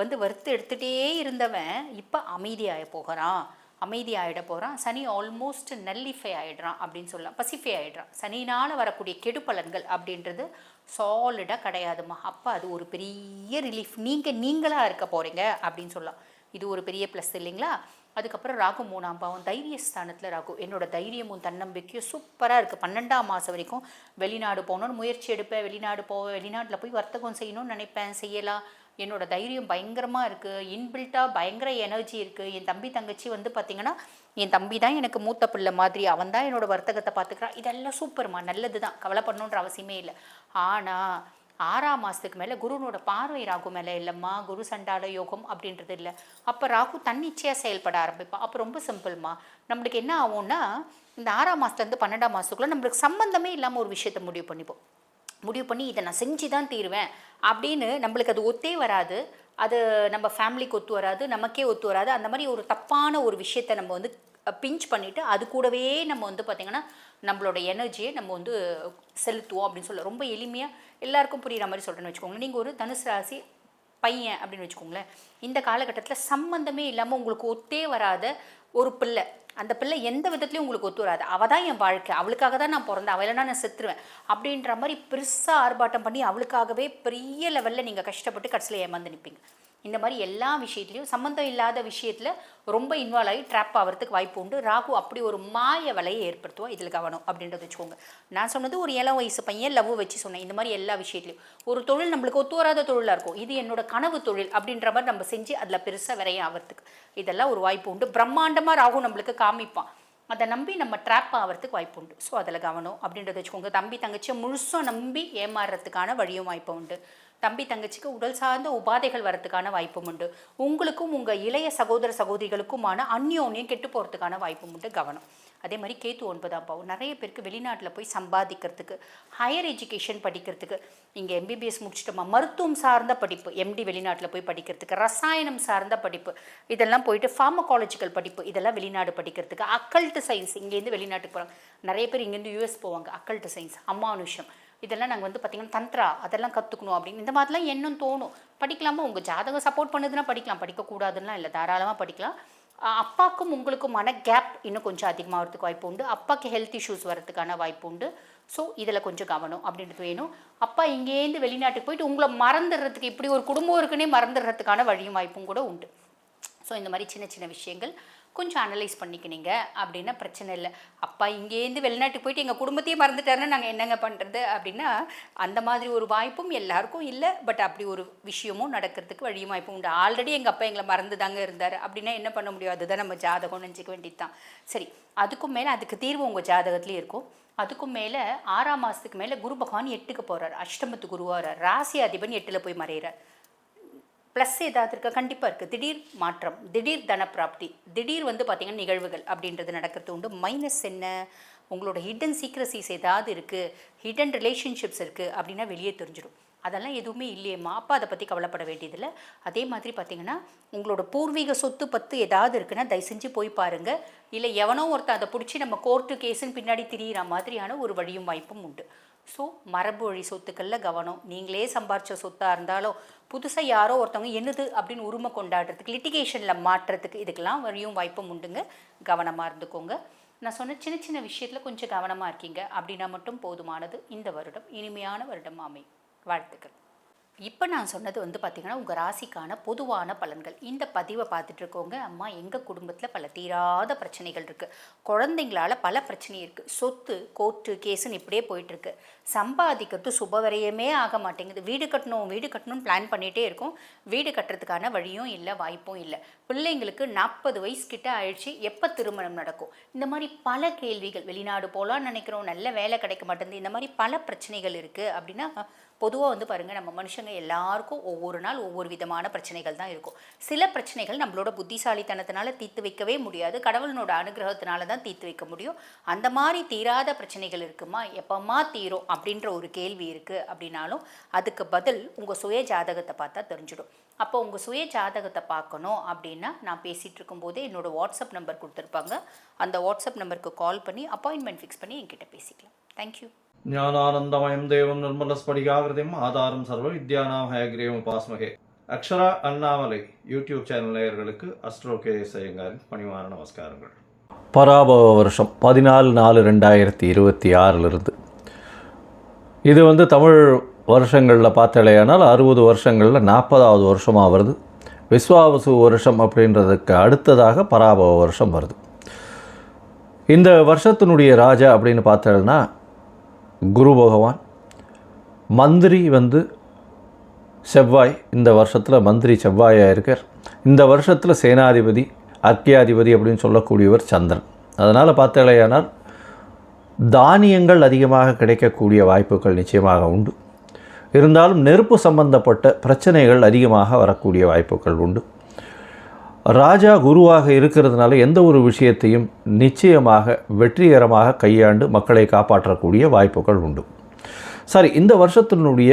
வந்து வறுத்து எடுத்துகிட்டே இருந்தவன் இப்போ அமைதியாக போகிறான், அமைதியாகிட போகிறான். சனி ஆல்மோஸ்ட் நல்லிஃபை ஆகிடுறான் அப்படின்னு சொல்லலாம், பசிஃபை ஆகிடுறான். சனினால் வரக்கூடிய கெடு பலன்கள் அப்படின்றது சாலிடாக கிடையாதுமா. அப்போ அது ஒரு பெரிய ரிலீஃப், நீங்களாக இருக்க போகிறீங்க அப்படின்னு சொல்லலாம். இது ஒரு பெரிய ப்ளஸ் இல்லைங்களா? அதுக்கப்புறம் ராகு 3ஆம் பாவம் தைரியஸ்தானத்தில் ராகு. என்னோட தைரியமும் தன்னம்பிக்கையும் சூப்பராக இருக்குது. 12ஆம் மாதம் வரைக்கும் வெளிநாடு போகணுன்னு முயற்சி எடுப்பேன், வெளிநாடு போவேன், வெளிநாட்டில் போய் வர்த்தகம் செய்யணும்னு நினைப்பேன், செய்யலாம். என்னோட தைரியம் பயங்கரமாக இருக்குது, இன்பில்ட்டாக பயங்கர எனர்ஜி இருக்குது. என் தம்பி தங்கச்சி வந்து பார்த்திங்கன்னா, என் தம்பி தான் எனக்கு மூத்த பிள்ளை மாதிரி, அவன் தான் என்னோடய வர்த்தகத்தை பார்த்துக்கிறான். இதெல்லாம் சூப்பர்மா, நல்லது தான், கவலைப்படணுன்ற அவசியமே இல்லை. ஆனால் 6ஆம் மாதத்துக்கு மேலே குருனோட பார்வை ராகு மேலே இல்லைம்மா. குரு சண்டால யோகம் அப்படின்றது இல்லை. அப்போ ராகு தன்னிச்சையாக செயல்பட ஆரம்பிப்பான். அப்போ ரொம்ப சிம்பிள்மா, நம்மளுக்கு என்ன ஆகும்னா, இந்த 6ஆம் மாதத்துலேருந்து 12ஆம் மாதத்துக்குள்ளே நம்மளுக்கு சம்மந்தமே இல்லாமல் ஒரு விஷயத்தை முடிவு பண்ணி இதை நான் செஞ்சு தான் தீருவேன் அப்படின்னு நம்மளுக்கு அது ஒத்தே வராது. அது நம்ம ஃபேமிலிக்கு ஒத்து வராது, நமக்கே ஒத்து வராது. அந்த மாதிரி ஒரு தப்பான ஒரு விஷயத்தை நம்ம வந்து பிஞ்ச் பண்ணிவிட்டு அது கூடவே நம்ம வந்து பார்த்திங்கன்னா நம்மளோட எனர்ஜியை நம்ம வந்து செலுத்துவோம் அப்படின்னு சொல்ல ரொம்ப எளிமையாக எல்லாருக்கும் புரிகிற மாதிரி சொல்கிறேன்னு வச்சுக்கோங்க. நீங்கள் ஒரு தனுசு ராசி பையன் அப்படின்னு வச்சுக்கோங்களேன். இந்த காலகட்டத்தில் சம்மந்தமே இல்லாமல் உங்களுக்கு ஒத்தே வராத ஒரு பிள்ளை, அந்த பிள்ளை எந்த விதத்துலையும் உங்களுக்கு ஒத்து வராது. அவள் தான் என் வாழ்க்கை, அவளுக்காக தான் நான் பிறந்தேன், அவளைனா நான் செத்துருவேன் அப்படின்ற மாதிரி பெருசாக ஆர்ப்பாட்டம் பண்ணி அவளுக்காகவே பெரிய லெவலில் நீங்கள் கஷ்டப்பட்டு கடைசியில் ஏமாந்து நிற்பீங்க. இந்த மாதிரி எல்லா விஷயத்துலையும் சம்மந்தம் இல்லாத விஷயத்தில் ரொம்ப இன்வால்வ் ஆகி ட்ராப் ஆகிறதுக்கு வாய்ப்பு உண்டு. ராகு அப்படி ஒரு மாய வலையை ஏற்படுத்துவோம். இதில் கவனம் அப்படின்றத வச்சுக்கோங்க. நான் சொன்னது ஒரு 7 வயசு பையன் லவ் வச்சு சொன்னேன். இந்த மாதிரி எல்லா விஷயத்துலையும் ஒரு தொழில் நம்மளுக்கு ஒத்து வராத தொழிலாக இருக்கும், இது என்னோட கனவு தொழில் அப்படின்ற மாதிரி நம்ம செஞ்சு அதில் பெருசாக விரைய ஆகிறதுக்கு இதெல்லாம் ஒரு வாய்ப்பு உண்டு. பிரம்மாண்டமாக ராகு நம்மளுக்கு காமிப்பான், அதை நம்பி நம்ம ட்ராப் ஆகிறதுக்கு வாய்ப்பு உண்டு. ஸோ அதில் கவனம் அப்படின்றத வச்சுக்கோங்க. தம்பி தங்கச்சியை முழுசாக நம்பி ஏமாறுறதுக்கான வழியும் வாய்ப்பு உண்டு. தம்பி தங்கச்சிக்கு உடல் சார்ந்த உபாதைகள் வரத்துக்கான வாய்ப்பும் உண்டு. உங்களுக்கும் உங்கள் இளைய சகோதர சகோதரிகளுக்குமான அந்யோன்யம் கெட்டு போகிறதுக்கான வாய்ப்பும் உண்டு. கவனம். அதே மாதிரி கேத்து 9ஆம் பாவம். நிறைய பேருக்கு வெளிநாட்டில் போய் சம்பாதிக்கிறதுக்கு, ஹையர் எஜுகேஷன் படிக்கிறதுக்கு, இங்கே எம்பிபிஎஸ் முடிச்சிட்டோமா, மருத்துவம் சார்ந்த படிப்பு, எம்டி வெளிநாட்டில் போய் படிக்கிறதுக்கு, ரசாயனம் சார்ந்த படிப்பு, இதெல்லாம் போயிட்டு ஃபார்மகாலஜிக்கல் படிப்பு, இதெல்லாம் வெளிநாடு படிக்கிறதுக்கு, அக்கல்ட் சயின்ஸ் இங்கேருந்து வெளிநாட்டுக்கு போகிறாங்க. நிறைய பேர் இங்கேருந்து யூஎஸ் போவாங்க. அக்கல்ட் சயின்ஸ், அமானுஷம், இதெல்லாம் நாங்கள் வந்து பார்த்திங்கன்னா தந்த்ரா அதெல்லாம் கற்றுக்கணும் அப்படின்னு இந்த மாதிரிலாம் என்னன்னு தோணும். படிக்கலாமா, உங்கள் ஜாதகம் சப்போர்ட் பண்ணுதுன்னா படிக்கலாம், படிக்கக்கூடாதுன்னா இல்லை, தாராளமாக படிக்கலாம். அப்பாவுக்கும் உங்களுக்குமான கேப் இன்னும் கொஞ்சம் அதிகமாகிறதுக்கு வாய்ப்பு உண்டு. அப்பாவுக்கு ஹெல்த் இஷ்யூஸ் வரதுக்கான வாய்ப்பு உண்டு. ஸோ இதில் கொஞ்சம் கவனம் அப்படின்றது வேணும். அப்பா இங்கேருந்து வெளிநாட்டுக்கு போயிட்டு உங்களை மறந்துடுறதுக்கு, இப்படி ஒரு குடும்பம் இருக்குன்னே மறந்துடுறதுக்கான வழியும் வாய்ப்பும் கூட உண்டு. ஸோ இந்த மாதிரி சின்ன சின்ன விஷயங்கள் கொஞ்சம் அனலைஸ் பண்ணிக்கினீங்க அப்படின்னா பிரச்சனை இல்லை. அப்பா இங்கேருந்து வெளிநாட்டுக்கு போயிட்டு எங்கள் குடும்பத்தையே மறந்துட்டாருன்னா நாங்கள் என்னங்க பண்ணுறது அப்படின்னா அந்த மாதிரி ஒரு வாய்ப்பும் எல்லாருக்கும் இல்லை. பட் அப்படி ஒரு விஷயமும் நடக்கிறதுக்கு வழியும் வாய்ப்பும் உண்டு. ஆல்ரெடி எங்கள் அப்பா எங்களை மறந்து தாங்க இருந்தார் அப்படின்னா என்ன பண்ண முடியும், அதுதான் நம்ம ஜாதகம் நினச்சிக்க வேண்டியது தான். சரி, அதுக்கும் மேலே அதுக்கு தீர்வு உங்கள் ஜாதகத்துலேயே இருக்கும். அதுக்கும் மேலே 6ஆம் மாதத்துக்கு மேலே குரு பகவான் 8க்கு போகிறார், அஷ்டமத்து குருவார், ராசி அதிபன் 8ல் போய் மறைகிறார். ப்ளஸ் ஏதாவது இருக்கா? கண்டிப்பாக இருக்குது. திடீர் மாற்றம், திடீர் தனப்பிராப்தி, திடீர் வந்து பார்த்திங்கன்னா நிகழ்வுகள் அப்படின்றது நடக்கிறது உண்டு. மைனஸ் என்ன, உங்களோட ஹிடன் சீக்ரஸிஸ் ஏதாவது இருக்குது, ஹிடன் ரிலேஷன்ஷிப்ஸ் இருக்குது அப்படின்னா வெளியே தெரிஞ்சிடும். அதெல்லாம் எதுவுமே இல்லையேம்மா, அப்போ அதை பற்றி கவலைப்பட வேண்டியதில்லை. அதே மாதிரி பார்த்திங்கன்னா உங்களோட பூர்வீக சொத்து பத்து ஏதாவது இருக்குன்னா தயவு செஞ்சு போய் பாருங்கள். இல்லை எவனோ ஒருத்தன் அதை பிடிச்சி நம்ம கோர்ட்டு கேஸுன்னு பின்னாடி திரியிற மாதிரியான ஒரு வழியும் வாய்ப்பும் உண்டு. ஸோ மரபு வழி சொத்துக்களில் கவனம். நீங்களே சம்பாரித்த சொத்தாக இருந்தாலும் புதுசாக யாரோ ஒருத்தவங்க என்னது அப்படின்னு உரிமை கொண்டாடுறதுக்கு, லிட்டிகேஷனில் மாற்றுறதுக்கு, இதுக்கெல்லாம் வழியும் வாய்ப்பும் உண்டுங்க. கவனமாக இருந்துக்கோங்க. நான் சொன்ன சின்ன சின்ன விஷயத்தில் கொஞ்சம் கவனமாக இருக்கீங்க அப்படின்னா மட்டும் போதுமானது. இந்த வருடம் இனிமையான வருடம் அமையும். வாழ்த்துக்கள். இப்போ நான் சொன்னது வந்து பார்த்திங்கன்னா உங்கள் ராசிக்கான பொதுவான பலன்கள். இந்த பதிவை பார்த்துட்டு இருக்கோங்க, அம்மா எங்கள் குடும்பத்தில் பல தீராத பிரச்சனைகள் இருக்குது, குழந்தைங்களால் பல பிரச்சனை இருக்குது, சொத்து கோர்ட்டு கேஸுன்னு இப்படியே போயிட்டுருக்கு, சம்பாதிக்கிறது சுபவரையுமே ஆக மாட்டேங்குது, வீடு கட்டணும்னு பிளான் பண்ணிகிட்டே இருக்கோம், வீடு கட்டுறதுக்கான வழியும் இல்லை, வாய்ப்பும் இல்லை, பிள்ளைங்களுக்கு 40 வயசு கிட்ட ஆயிடுச்சு, எப்போ திருமணம் நடக்கும், இந்த மாதிரி பல கேள்விகள், வெளிநாடு போகலான்னு நினைக்கிறோம், நல்ல வேலை கிடைக்க மாட்டேங்குது, இந்த மாதிரி பல பிரச்சனைகள் இருக்குது அப்படின்னா பொதுவாக வந்து பாருங்கள், நம்ம மனுஷங்க எல்லாருக்கும் ஒவ்வொரு நாள் ஒவ்வொரு விதமான பிரச்சனைகள் தான் இருக்கும். சில பிரச்சனைகள் நம்மளோட புத்திசாலித்தனத்தினால தீர்த்து வைக்கவே முடியாது, கடவுளனோட அனுகிரகத்தினால தான் தீர்த்து வைக்க முடியும். அந்த மாதிரி தீராத பிரச்சனைகள் இருக்குமா, எப்பமா தீரும் அப்படின்ற ஒரு கேள்வி இருக்குது அப்படின்னாலும் அதுக்கு பதில் உங்கள் சுய ஜாதகத்தை பார்த்தா தெரிஞ்சிடும். அப்போ உங்கள் சுய ஜாதகத்தை பார்க்கணும் அப்படின்னா நான் பேசிகிட்டு இருக்கும்போதே என்னோடய வாட்ஸ்அப் நம்பர் கொடுத்துருப்பாங்க. அந்த வாட்ஸ்அப் நம்பருக்கு கால் பண்ணி அப்பாயின்மெண்ட் ஃபிக்ஸ் பண்ணி என்கிட்ட பேசிக்கலாம். தேங்க்யூ. ஞானானந்தமயம் தேவம் நிர்மலஸ்படிகாகிருதிம் ஆதாரம் சர்வ வித்யானாம் ஹயக்ரீவம் உபாஸ்மகே. அக்ஷரா அண்ணாமலை யூடியூப் சேனல் நேயர்களுக்கு அஸ்ட்ரோ கேஎஸ் ஐயங்காரின் பணிவான நமஸ்காரங்கள். பராபவ வருஷம் 14/4/2026 இது வந்து தமிழ் வருஷங்களில் பார்த்தாலேயானால் 60 வருஷங்களில் 40வது வருஷமாக வருது. விஸ்வாவசு வருஷம் அப்படின்றதுக்கு அடுத்ததாக பராபவ வருஷம் வருது. இந்த வருஷத்தினுடைய ராஜா அப்படின்னு பார்த்தோம்னா குரு பகவான். மந்திரி வந்து செவ்வாய். இந்த வருஷத்தில் மந்திரி செவ்வாயாக இருக்கார். இந்த வருஷத்தில் சேனாதிபதி அர்க்கியாதிபதி அப்படின்னு சொல்லக்கூடியவர் சந்திரன். அதனால் பார்த்தாலேயானால் தானியங்கள் அதிகமாக கிடைக்கக்கூடிய வாய்ப்புகள் நிச்சயமாக உண்டு. இருந்தாலும் நெருப்பு சம்பந்தப்பட்ட பிரச்சனைகள் அதிகமாக வரக்கூடிய வாய்ப்புகள் உண்டு. ராஜா குருவாக இருக்கிறதுனால எந்த ஒரு விஷயத்தையும் நிச்சயமாக வெற்றிகரமாக கையாண்டு மக்களை காப்பாற்றக்கூடிய வாய்ப்புகள் உண்டு. சரி, இந்த வருஷத்தினுடைய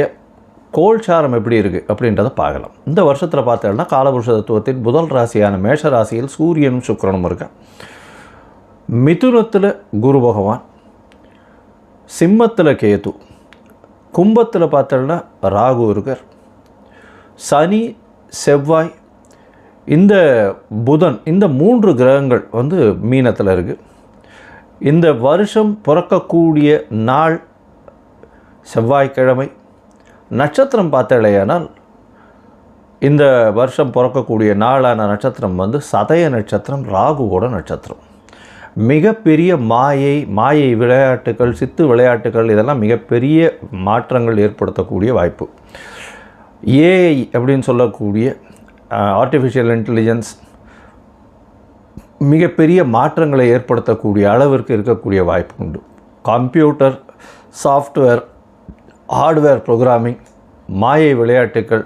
கோல்சாரம் எப்படி இருக்குது அப்படின்றத பார்க்கலாம். இந்த வருஷத்தில் பார்த்தோம்னா காலபுருஷ தத்துவத்தின் முதல் ராசியான மேஷ ராசியில் சூரியனும் சுக்கிரனும் இருக்க, மிதுனத்தில் குரு பகவான், சிம்மத்தில் கேது, கும்பத்தில் பார்த்தோம்னா ராகு இருக்கார், சனி செவ்வாய் இந்த புதன் இந்த 3 கிரகங்கள் வந்து மீனத்தில் இருக்குது. இந்த வருஷம் பிறக்கக்கூடிய நாள் செவ்வாய்க்கிழமை. நட்சத்திரம் பார்த்தாலேயானால் இந்த வருஷம் பிறக்கக்கூடிய நாளான நட்சத்திரம் வந்து சதய நட்சத்திரம், ராகுவோட நட்சத்திரம். மிகப்பெரிய மாயை விளையாட்டுகள், சித்து விளையாட்டுகள் இதெல்லாம் மிகப்பெரிய மாற்றங்கள் ஏற்படுத்தக்கூடிய வாய்ப்பு. ஏஐ அப்படின்னு சொல்லக்கூடிய ஆர்டிஃபிஷியல் இன்டெலிஜென்ஸ் மிகப்பெரிய மாற்றங்களை ஏற்படுத்தக்கூடிய அளவிற்கு இருக்கக்கூடிய வாய்ப்பு உண்டு. கம்ப்யூட்டர், சாஃப்ட்வேர், ஹார்ட்வேர் ப்ரோக்ராமிங், மாயை விளையாட்டுகள்,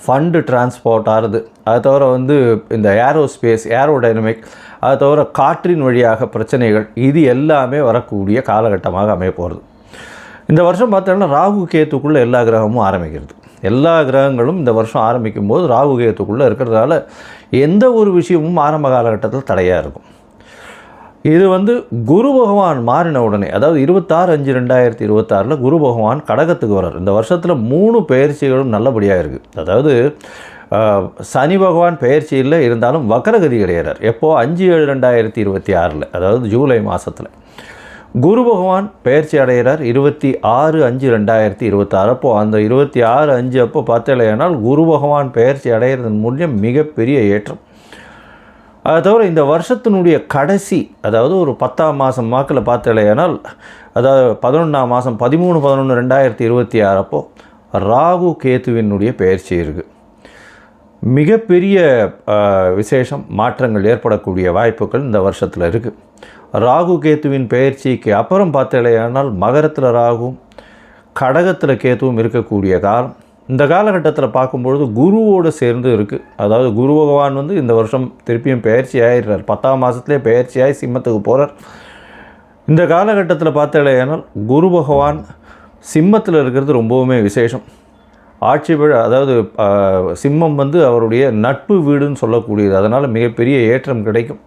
ஃபண்டு டிரான்ஸ்போர்ட் ஆகுது. அதை தவிர வந்து இந்த ஏரோஸ்பேஸ், ஏரோடைனமிக், அதை தவிர காற்றின் வழியாக பிரச்சனைகள், இது எல்லாமே வரக்கூடிய காலகட்டமாக அமைய போகிறது. இந்த வருஷம் பார்த்தோம்னா ராகு கேத்துக்குள்ளே எல்லா கிரகமும் ஆரம்பிக்கிறது. எல்லா கிரகங்களும் இந்த வருஷம் ஆரம்பிக்கும் போது ராகு கேத்துக்குள்ளே இருக்கிறதால எந்த ஒரு விஷயமும் ஆரம்ப காலகட்டத்தில் தடையாக இருக்கும். இது வந்து குரு பகவான் மாறின உடனே, அதாவது 26/5/2026 குரு பகவான் கடகத்துக்கு வர்றார். இந்த வருஷத்தில் 3 பெயர்ச்சிகளும் நல்லபடியாக இருக்குது. அதாவது சனி பகவான் பெயர்ச்சியில் இருந்தாலும் வக்கரகதி கிடையாது. எப்போது 5/7/2026 அதாவது ஜூலை மாதத்தில் குரு பகவான் பெயர்ச்சி அடைகிறார் 26/5/2026. அப்போது அந்த 26/5 அப்போ பார்த்தலையானால் குரு பகவான் பெயர்ச்சி அடைகிறதன் மூலம் மிகப்பெரிய ஏற்றம். அதை தவிர இந்த வருஷத்தினுடைய கடைசி, அதாவது ஒரு 10ஆம் மாதம் வாக்கில் பார்த்தலையானால், அதாவது 11ஆம் மாதம் 13/11/2026 அப்போது ராகு கேத்துவினுடைய பெயர்ச்சி இருக்குது. மிகப்பெரிய விசேஷம், மாற்றங்கள் ஏற்படக்கூடிய வாய்ப்புகள் இந்த வருஷத்தில் இருக்குது. ராகு கேத்துவின் பெயர்ச்சிக்கு அப்புறம் பார்த்தலையானால் மகரத்தில் ராகுவும் கடகத்தில் கேத்துவும் இருக்கக்கூடிய காலம். இந்த காலகட்டத்தில் பார்க்கும்பொழுது குருவோடு சேர்ந்து இருக்குது. அதாவது குரு பகவான் வந்து இந்த வருஷம் திருப்பியும் பெயர்ச்சி ஆகிடுறார். 10ஆம் மாதத்துலேயே பெயர்ச்சியாகி சிம்மத்துக்கு போகிறார். இந்த காலகட்டத்தில் பார்த்தலையானால் குரு பகவான் சிம்மத்தில் இருக்கிறது ரொம்பவுமே விசேஷம். ஆட்சி விழா, அதாவது சிம்மம் வந்து அவருடைய நட்பு வீடுன்னு சொல்லக்கூடியது. அதனால் மிகப்பெரிய ஏற்றம் கிடைக்கும்.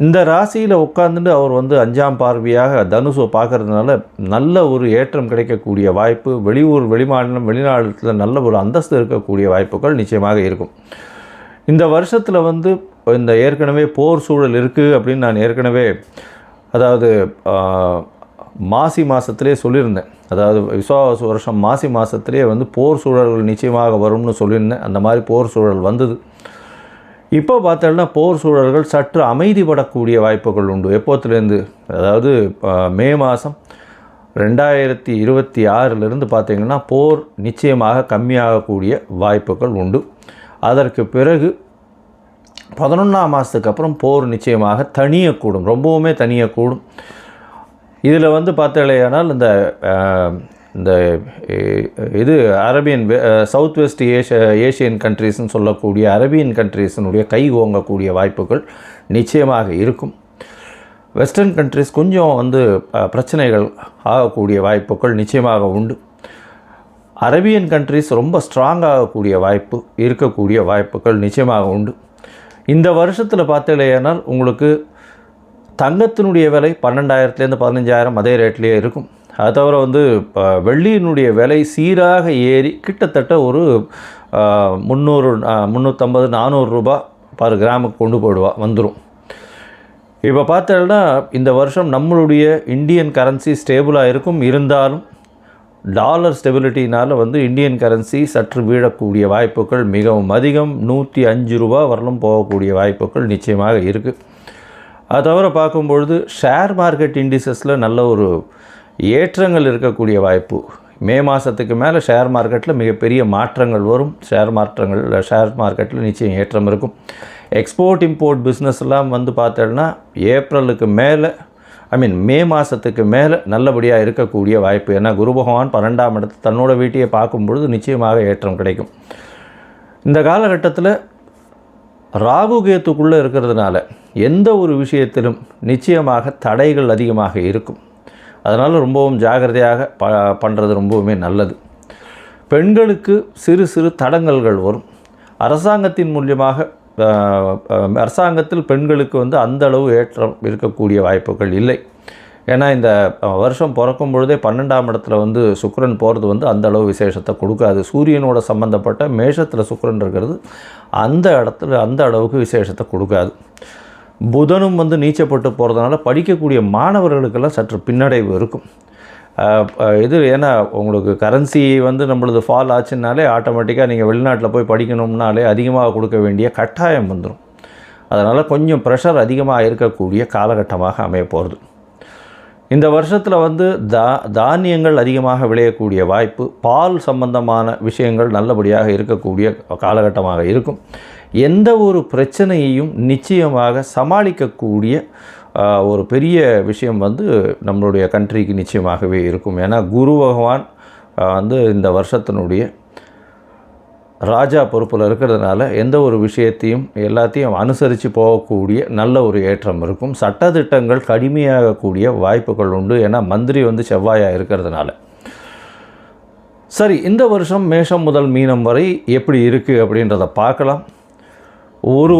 இந்த ராசியில் உட்கார்ந்துட்டு அவர் வந்து 5ஆம் பார்வையாக தனுசை பார்க்கறதுனால நல்ல ஒரு ஏற்றம் கிடைக்கக்கூடிய வாய்ப்பு. வெளியூர், வெளிமாநிலம், வெளிநாட்டில் நல்ல ஒரு அந்தஸ்து இருக்கக்கூடிய வாய்ப்புகள் நிச்சயமாக இருக்கும். இந்த வருஷத்தில் வந்து இந்த ஏற்கனவே போர் சூழல் இருக்குது அப்படின்னு நான் ஏற்கனவே, அதாவது மாசி மாதத்திலே சொல்லியிருந்தேன். அதாவது விஸ்வாவசு வருஷம் மாசி மாதத்திலே வந்து போர் சூழல்கள் நிச்சயமாக வரும்னு சொல்லியிருந்தேன். அந்த மாதிரி போர் சூழல் வந்தது. இப்போ பார்த்தோம்னா போர் சூழல்கள் சற்று அமைதிப்படக்கூடிய வாய்ப்புகள் உண்டு. எப்போத்துலேருந்து, அதாவது மே மாதம் 2026 பார்த்திங்கன்னா போர் நிச்சயமாக கம்மியாகக்கூடிய வாய்ப்புகள் உண்டு. அதற்கு பிறகு 11ஆம் மாதத்துக்கு அப்புறம் போர் நிச்சயமாக தனியக்கூடும், ரொம்பவுமே தனியக்கூடும். இதில் வந்து பார்த்தலையானால் இந்த இந்த இது அரேபியன் சவுத் வெஸ்ட் ஏஷியன் கண்ட்ரீஸ்ன்னு சொல்லக்கூடிய அரேபியன் கண்ட்ரீஸினுடைய கை ஓங்கக்கூடிய வாய்ப்புகள் நிச்சயமாக இருக்கும். வெஸ்டர்ன் கண்ட்ரீஸ் கொஞ்சம் வந்து பிரச்சனைகள் ஆகக்கூடிய வாய்ப்புகள் நிச்சயமாக உண்டு. அரேபியன் கண்ட்ரீஸ் ரொம்ப ஸ்ட்ராங் ஆகக்கூடிய வாய்ப்பு இருக்கக்கூடிய வாய்ப்புகள் நிச்சயமாக உண்டு. இந்த வருஷத்தில் பார்த்தீங்கன்னா உங்களுக்கு தங்கத்தினுடைய விலை 12,000லேருந்து 15,000 அதே ரேட்லேயே இருக்கும். அது தவிர வந்து வெள்ளியினுடைய விலை சீராக ஏறி கிட்டத்தட்ட ஒரு 300 350 400 ரூபா பர் கிராமுக்கு கொண்டு போடுவா வந்துடும். இப்போ பார்த்தோன்னா இந்த வருஷம் நம்மளுடைய இந்தியன் கரன்சி ஸ்டேபிளாக இருக்கும். இருந்தாலும் டாலர் ஸ்டெபிலிட்டினால் வந்து இந்தியன் கரன்சி சற்று வீழக்கூடிய வாய்ப்புகள் மிகவும் அதிகம். 105 ரூபா வரலும் போகக்கூடிய வாய்ப்புகள் நிச்சயமாக இருக்குது. அது தவிர பார்க்கும்பொழுது ஷேர் மார்க்கெட் இண்டிசஸில் நல்ல ஒரு ஏற்றங்கள் இருக்கக்கூடிய வாய்ப்பு. மே மாதத்துக்கு மேலே ஷேர் மார்க்கெட்டில் மிகப்பெரிய மாற்றங்கள் வரும். ஷேர் மார்க்கெட்டில் நிச்சயம் ஏற்றம் இருக்கும். எக்ஸ்போர்ட் இம்போர்ட் பிஸ்னஸ்லாம் வந்து பார்த்தோன்னா ஏப்ரலுக்கு மேலே மே மாதத்துக்கு மேலே நல்லபடியாக இருக்கக்கூடிய வாய்ப்பு. ஏன்னா குரு பகவான் 12ஆம் இடத்து தன்னோட வீட்டையை பார்க்கும்பொழுது நிச்சயமாக ஏற்றம் கிடைக்கும். இந்த காலகட்டத்தில் ராகு கேத்துக்குள்ளே இருக்கிறதுனால எந்த ஒரு விஷயத்திலும் நிச்சயமாக தடைகள் அதிகமாக இருக்கும். அதனால் ரொம்பவும் ஜாகிரதையாக பண்ணுறது ரொம்பவுமே நல்லது. பெண்களுக்கு சிறு சிறு தடங்கல்கள் வரும். அரசாங்கத்தின் மூலியமாக அரசாங்கத்தில் பெண்களுக்கு வந்து அந்த அளவு ஏற்றம் இருக்கக்கூடிய வாய்ப்புகள் இல்லை. ஏன்னா இந்த வருஷம் பிறக்கும் பொழுதே 12ஆம் இடத்துல வந்து சுக்கிரன் போகிறது வந்து அந்த அளவு விசேஷத்தை கொடுக்காது. சூரியனோட சம்மந்தப்பட்ட மேஷத்தில் சுக்கிரன் இருக்கிறது அந்த இடத்துல அந்த அளவுக்கு விசேஷத்தை கொடுக்காது. புதனும் வந்து நீச்சப்பட்டு போகிறதுனால படிக்கக்கூடிய மாணவர்களுக்கெல்லாம் சற்று பின்னடைவு இருக்கும். இது ஏன்னா உங்களுக்கு கரன்சி வந்து நம்மளது ஃபால் ஆச்சுன்னாலே ஆட்டோமேட்டிக்காக நீங்கள் வெளிநாட்டில் போய் படிக்கணும்னாலே அதிகமாக கொடுக்க வேண்டிய கட்டாயம் வந்துடும். அதனால் கொஞ்சம் ப்ரெஷர் அதிகமாக இருக்கக்கூடிய காலகட்டமாக அமைய போகிறது. இந்த வருஷத்தில் வந்து தானியங்கள் அதிகமாக விளையக்கூடிய வாய்ப்பு, பால் சம்பந்தமான விஷயங்கள் நல்லபடியாக இருக்கக்கூடிய காலகட்டமாக இருக்கும். எந்த ஒரு பிரச்சனையையும் நிச்சயமாக சமாளிக்கக்கூடிய ஒரு பெரிய விஷயம் வந்து நம்மளுடைய கண்ட்ரிக்கு நிச்சயமாகவே இருக்கும். ஏன்னா குரு பகவான் வந்து இந்த வருஷத்தினுடைய ராஜா பொறுப்பில் இருக்கிறதுனால எந்த ஒரு விஷயத்தையும் எல்லாத்தையும் அனுசரித்து போகக்கூடிய நல்ல ஒரு ஏற்றம் இருக்கும். சட்டத்திட்டங்கள் கடுமையாகக்கூடிய வாய்ப்புகள் உண்டு. ஏன்னா மந்திரி வந்து செவ்வாயாக இருக்கிறதுனால. சரி, இந்த வருஷம் மேஷம் முதல் மீனம் வரை எப்படி இருக்குது அப்படின்றத பார்க்கலாம். ஒரு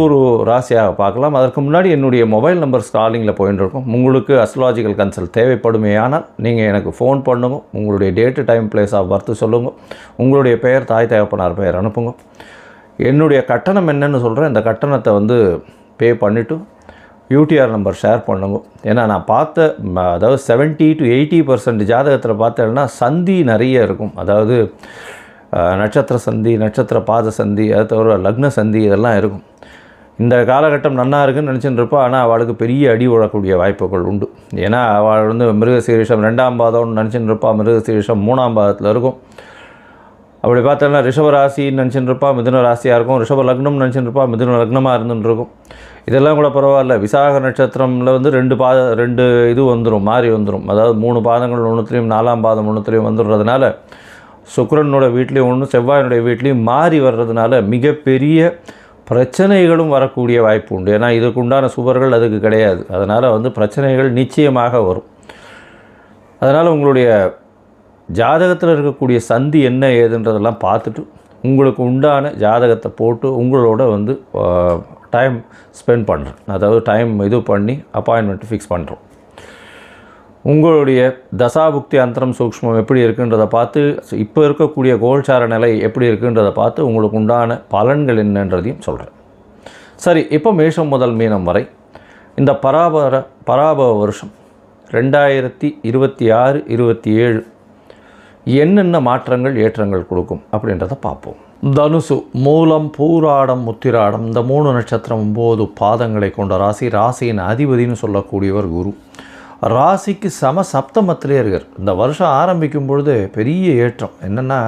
ராசியாக பார்க்கலாம். அதற்கு முன்னாடி என்னுடைய மொபைல் நம்பர் ஸ்காலிங்கில் போயின்னு இருக்கும். உங்களுக்கு அஸ்ட்ராலஜிக்கல் கன்சல்ட் தேவைப்படுமே ஆனால் நீங்கள் எனக்கு ஃபோன் பண்ணுங்க. உங்களுடைய date time place of birth சொல்லுங்கள். உங்களுடைய பெயர் தாய் தகப்பனார் பெயர் அனுப்புங்க. என்னுடைய கட்டணம் என்னன்னு சொல்கிறேன். இந்த கட்டணத்தை வந்து பே பண்ணிவிட்டு யூடிஆர் நம்பர் ஷேர் பண்ணுங்க. ஏன்னா நான் பார்த்த அதாவது 70 to 80% ஜாதகத்தில் பார்த்தேன்னா சந்தி நிறைய இருக்கும். அதாவது நட்சத்திர சந்தி, நட்சத்திர பாத சந்தி, அது தவிர லக்ன சந்தி இதெல்லாம் இருக்கும். இந்த காலகட்டம் நன்னா இருக்குன்னு நினச்சிட்டு இருப்பா. ஆனால் அவளுக்கு பெரிய அடி விழக்கூடிய வாய்ப்புகள் உண்டு. ஏன்னா அவள் வந்து மிருகசீரிஷம் 2ஆம் பாதம்னு நினச்சிட்டு இருப்பா. மிருகசீரிஷம் 3ஆம் பாதத்தில் இருக்கும். அப்படி பார்த்தோன்னா ரிஷபராசின்னு நினச்சிட்டு இருப்பா, மிதுன ராசியாக இருக்கும். ரிஷப லக்னம் நினச்சிட்டு இருப்பா, மிதுன லக்னமாக இருந்துட்டு இருக்கும். இதெல்லாம் கூட பரவாயில்ல. விசாக நட்சத்திரமில் வந்து 2 இது வந்துடும், மாறி வந்துடும். அதாவது 3 பாதங்கள் ஒன்றுத்துலேயும் 4ஆம் பாதம் ஒன்றுத்துலேயும் வந்துடுறதுனால சுக்கிரனோட வீட்லேயும் ஒன்று செவ்வாயினுடைய வீட்லேயும் மாறி வர்றதுனால மிகப்பெரிய பிரச்சனைகளும் வரக்கூடிய வாய்ப்பு உண்டு. ஏன்னா இதுக்குண்டான சுவர்கள் அதுக்கு கிடையாது. அதனால் வந்து பிரச்சனைகள் நிச்சயமாக வரும். அதனால் உங்களுடைய ஜாதகத்தில் இருக்கக்கூடிய சந்தி என்ன ஏதுன்றதெல்லாம் பார்த்துட்டு உங்களுக்கு உண்டான ஜாதகத்தை போட்டு உங்களோட வந்து டைம் ஸ்பெண்ட் பண்ணுறேன். அதாவது டைம் இது பண்ணி அப்பாயின்மெண்ட் ஃபிக்ஸ் பண்ணுறோம். உங்களுடைய தசாபுக்தி அந்தரம் சூக்ஷ்மம் எப்படி இருக்குன்றதை பார்த்து, இப்போ இருக்கக்கூடிய கோல்சார நிலை எப்படி இருக்குன்றதை பார்த்து உங்களுக்கு உண்டான பலன்கள் என்னன்றதையும் சொல்கிறேன். சரி, இப்போ மேஷம் முதல் மீனம் வரை இந்த பராபவ வருஷம் 2026-27 என்னென்ன மாற்றங்கள் ஏற்றங்கள் கொடுக்கும் அப்படின்றத பார்ப்போம். தனுசு, மூலம், பூராடம், உத்திராடம் இந்த 3 நட்சத்திரம் 9 பாதங்களை கொண்ட ராசி. ராசியின் அதிபதினு சொல்லக்கூடியவர் குரு. ராசிக்கு சப்தமத்திலே இருக்கார். இந்த வருஷம் ஆரம்பிக்கும் பொழுது பெரிய ஏற்றம் என்னென்னா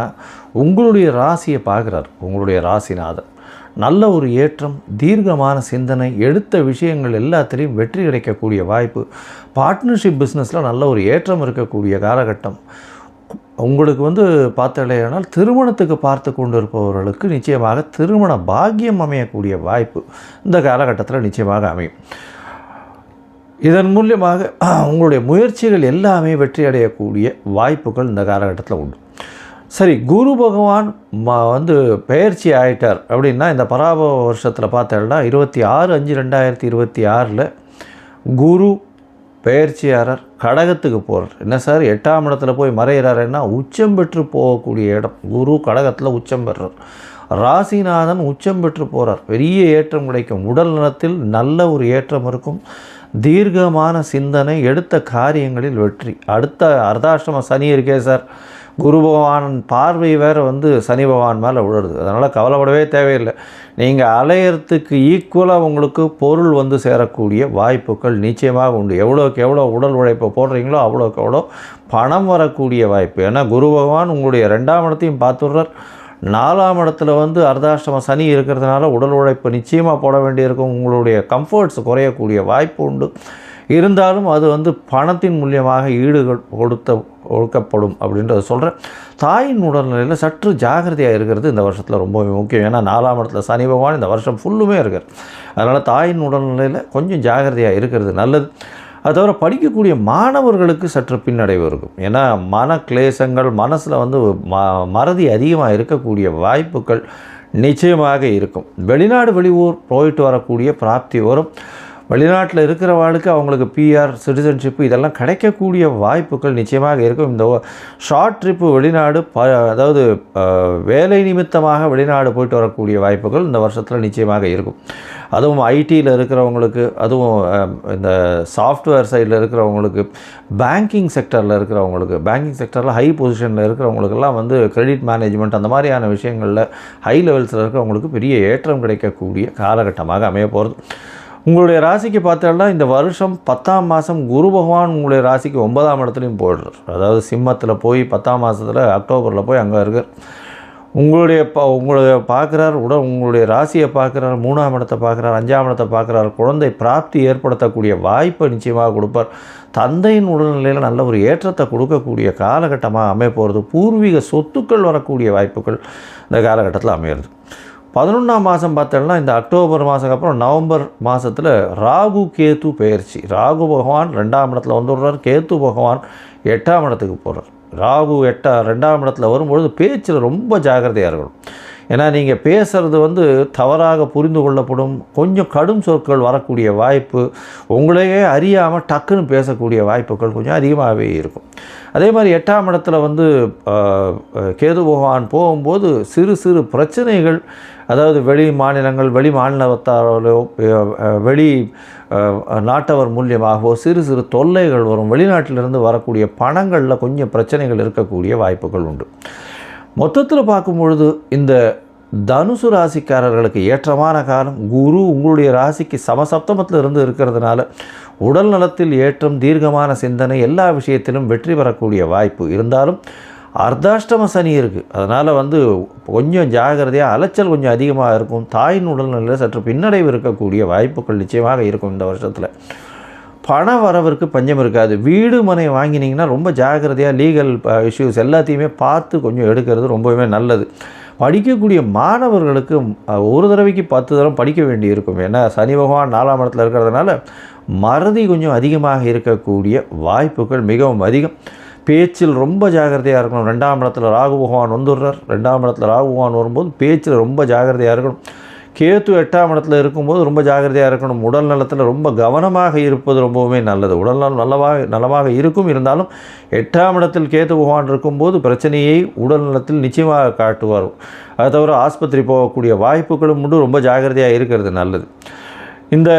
உங்களுடைய ராசியை பார்க்குறார். உங்களுடைய ராசிநாதன் நல்ல ஒரு ஏற்றம், தீர்க்கமான சிந்தனை, எடுத்த விஷயங்கள் எல்லாத்துலேயும் வெற்றி கிடைக்கக்கூடிய வாய்ப்பு, பார்ட்னர்ஷிப் பிஸ்னஸில் நல்ல ஒரு ஏற்றம் இருக்கக்கூடிய காலகட்டம், உங்களுக்கு வந்து பார்த்தலையானால் திருமணத்துக்கு பார்த்து கொண்டு இருப்பவர்களுக்கு நிச்சயமாக திருமண பாக்கியம் அமையக்கூடிய வாய்ப்பு இந்த காலகட்டத்தில் நிச்சயமாக அமையும். இதன் மூலியமாக உங்களுடைய முயற்சிகள் எல்லாமே வெற்றி அடையக்கூடிய வாய்ப்புகள் இந்த காலகட்டத்தில் உண்டு. சரி, குரு பகவான் வந்து பெயர்ச்சி ஆகிட்டார் அப்படின்னா இந்த பராபவ வருஷத்தில் பார்த்தோம்னா 26/5/2026 குரு பெயர்ச்சியாரர் கடகத்துக்கு போகிறார். என்ன சார் 8ஆம் இடத்துல போய் மறைகிறாருன்னா உச்சம் பெற்று போகக்கூடிய இடம். குரு கடகத்தில் உச்சம் பெறுறார். ராசிநாதன் உச்சம் பெற்று போகிறார். பெரிய ஏற்றம் கிடைக்கும். உடல் நலத்தில் நல்ல ஒரு ஏற்றம் இருக்கும். தீர்க்கமான சிந்தனை, எடுத்த காரியங்களில் வெற்றி. அடுத்த அர்த்தாஷ்டம சனி இருக்கே சார், குரு பகவான் பார்வை வேறு வந்து சனி பகவான் மேலே விழுறது. அதனால் கவலைப்படவே தேவையில்லை. நீங்கள் அலையிறதுக்கு ஈக்குவலாக உங்களுக்கு பொருள் வந்து சேரக்கூடிய வாய்ப்புகள் நிச்சயமாக உண்டு. எவ்வளோக்கு எவ்வளோ உடல் உழைப்பை போடுறீங்களோ அவ்வளோக்கு எவ்வளோ பணம் வரக்கூடிய வாய்ப்பு. ஏன்னா குரு பகவான் உங்களுடைய 2ஆம் இடத்தையும் பார்த்துடுறார். 4ஆம் இடத்துல வந்து அர்த்தாஷ்டம சனி இருக்கிறதுனால உடல் உழைப்பு நிச்சயமாக போட வேண்டியிருக்கும். உங்களுடைய கம்ஃபர்ட்ஸ் குறையக்கூடிய வாய்ப்பு உண்டு. இருந்தாலும் அது வந்து பணத்தின் மூலியமாக கொடுக்கப்படும் அப்படின்றத சொல்கிறேன். தாயின் உடல்நிலையில் சற்று ஜாகிரதையாக இருக்கிறது இந்த வருஷத்தில் ரொம்ப முக்கியம். ஏன்னா 4ஆம் இடத்துல சனி பகவான் இந்த வருஷம் ஃபுல்லுமே இருக்கார். அதனால் தாயின் உடல்நிலையில் கொஞ்சம் ஜாகிரதையாக இருக்கிறது நல்லது. அது தவிர படிக்கக்கூடிய மாணவர்களுக்கு சற்று பின்னடைவு இருக்கும். ஏன்னா மன கிளேசங்கள், மனசில் வந்து மறதி அதிகமாக இருக்கக்கூடிய வாய்ப்புகள் நிச்சயமாக இருக்கும். வெளிநாடு வெளியூர் போயிட்டு வரக்கூடிய பிராப்தி வரும். வெளிநாட்டில் இருக்கிறவாளுக்கு அவங்களுக்கு பிஆர், சிட்டிசன்ஷிப்பு இதெல்லாம் கிடைக்கக்கூடிய வாய்ப்புகள் நிச்சயமாக இருக்கும். இந்த ஷார்ட் ட்ரிப்பு வெளிநாடு அதாவது வேலை நிமித்தமாக வெளிநாடு போயிட்டு வரக்கூடிய வாய்ப்புகள் இந்த வருஷத்தில் நிச்சயமாக இருக்கும். அதுவும் ஐடியில் இருக்கிறவங்களுக்கு, அதுவும் இந்த சாஃப்ட்வேர் சைடில் இருக்கிறவங்களுக்கு, பேங்கிங் செக்டரில் இருக்கிறவங்களுக்கு, பேங்கிங் செக்டரில் ஹை பொசிஷனில் இருக்கிறவங்களுக்கெல்லாம் வந்து கிரெடிட் மேனேஜ்மெண்ட் அந்த மாதிரியான விஷயங்களில் ஹை லெவல்ஸில் இருக்கிறவங்களுக்கு பெரிய ஏற்றம் கிடைக்கக்கூடிய காலகட்டமாக அமைய போகிறது. உங்களுடைய ராசிக்கு பார்த்தோம்னா இந்த வருஷம் 10ஆம் மாதம் குரு பகவான் உங்களுடைய ராசிக்கு 9ஆம் இடத்துலையும் போயிடுறார். அதாவது சிம்மத்தில் போய் 10ஆம் மாதத்தில் அக்டோபரில் போய் அங்கே இருக்கார். உங்களுடைய பார்க்குறார், உங்களுடைய ராசியை பார்க்குறார், 3ஆம் இடத்தை பார்க்குறார், 5ஆம் இடத்தை பார்க்குறார். குழந்தை பிராப்தி ஏற்படுத்தக்கூடிய வாய்ப்பை நிச்சயமாக கொடுப்பார். தந்தையின் உடல்நிலையில் நல்ல ஒரு ஏற்றத்தை கொடுக்கக்கூடிய காலகட்டமாக அமைய போகிறது. பூர்வீக சொத்துக்கள் வரக்கூடிய வாய்ப்புகள் இந்த காலகட்டத்தில் அமையிறது. 11ஆம் மாதம் பார்த்தோம்னா இந்த அக்டோபர் மாதம் அப்புறம் நவம்பர் மாதத்தில் ராகு கேத்து பெயர்ச்சி. ராகு பகவான் 2ஆம் இடத்துல வந்துடுறார். கேத்து பகவான் 8ஆம் இடத்துக்கு போகிறார். ராகு 2ஆம் இடத்துல வரும்பொழுது பேச்சில் ரொம்ப ஜாக்கிரதையாக இருக்கணும். ஏன்னா நீங்கள் பேசுகிறது வந்து தவறாக புரிந்து கொள்ளப்படும். கொஞ்சம் கடும் சொற்கள் வரக்கூடிய வாய்ப்பு, உங்களையே அறியாமல் டக்குன்னு பேசக்கூடிய வாய்ப்புகள் கொஞ்சம் அதிகமாகவே இருக்கும். அதே மாதிரி 8ஆம் இடத்துல வந்து கேது பகவான் போகும்போது சிறு சிறு பிரச்சனைகள், அதாவது வெளி மாநிலங்கள், வெளி மாநிலத்தாரோ வெளி நாட்டவர் மூலியமாகவோ சிறு சிறு தொல்லைகள் வரும். வெளிநாட்டிலிருந்து வரக்கூடிய பணங்களில் கொஞ்சம் பிரச்சனைகள் இருக்கக்கூடிய வாய்ப்புகள் உண்டு. மொத்தத்தில் பார்க்கும்பொழுது இந்த தனுசு ராசிக்காரர்களுக்கு ஏற்றமான காலம். குரு உங்களுடைய ராசிக்கு சமசப்தமத்தில் இருந்து இருக்கிறதுனால உடல் நலத்தில் ஏற்றம், தீர்க்கமான சிந்தனை, எல்லா விஷயத்திலும் வெற்றி பெறக்கூடிய வாய்ப்பு இருந்தாலும் அர்த்தாஷ்டம சனி இருக்குது. அதனால் வந்து கொஞ்சம் ஜாகிரதையாக, அலைச்சல் கொஞ்சம் அதிகமாக இருக்கும். தாயின் உடல்நிலையில் சற்று பின்னடைவு இருக்கக்கூடிய வாய்ப்புகள் நிச்சயமாக இருக்கும் இந்த வருஷத்தில். பண வரவிற்கு பஞ்சம் இருக்காது. வீடு மனை வாங்கினீங்கன்னா ரொம்ப ஜாகிரதையாக லீகல் இஷ்யூஸ் எல்லாத்தையுமே பார்த்து கொஞ்சம் எடுக்கிறது ரொம்பவே நல்லது. படிக்கக்கூடிய மாணவர்களுக்கு ஒரு தடவைக்கு 10 தடவை படிக்க வேண்டி இருக்கும். ஏன்னா சனி பகவான் 4ஆம் இடத்துல இருக்கிறதுனால மறதி கொஞ்சம் அதிகமாக இருக்கக்கூடிய வாய்ப்புகள் மிகவும் அதிகம். பேச்சில் ரொம்ப ஜாகிரதையாக இருக்கணும். 2ஆம் இடத்துல ராகு பகவான் வந்துடுறார். 2ஆம் இடத்துல ராகு பகவான் வரும்போது பேச்சில் ரொம்ப ஜாகிரதையாக இருக்கணும். கேத்து 8ஆம் இடத்துல இருக்கும்போது ரொம்ப ஜாகிரதையாக இருக்கணும். உடல் நலத்தில் ரொம்ப கவனமாக இருப்பது ரொம்பவுமே நல்லது. உடல் நலம் நலமாக இருக்கும். இருந்தாலும் 8ஆம் இடத்தில் கேத்து பகவான் இருக்கும்போது பிரச்சனையை உடல் நலத்தில் நிச்சயமாக காட்டுவார். அதை தவிர ஆஸ்பத்திரி போகக்கூடிய வாய்ப்புகளும் உண்டு. ரொம்ப ஜாகிரதையாக இருக்கிறது நல்லது. இந்த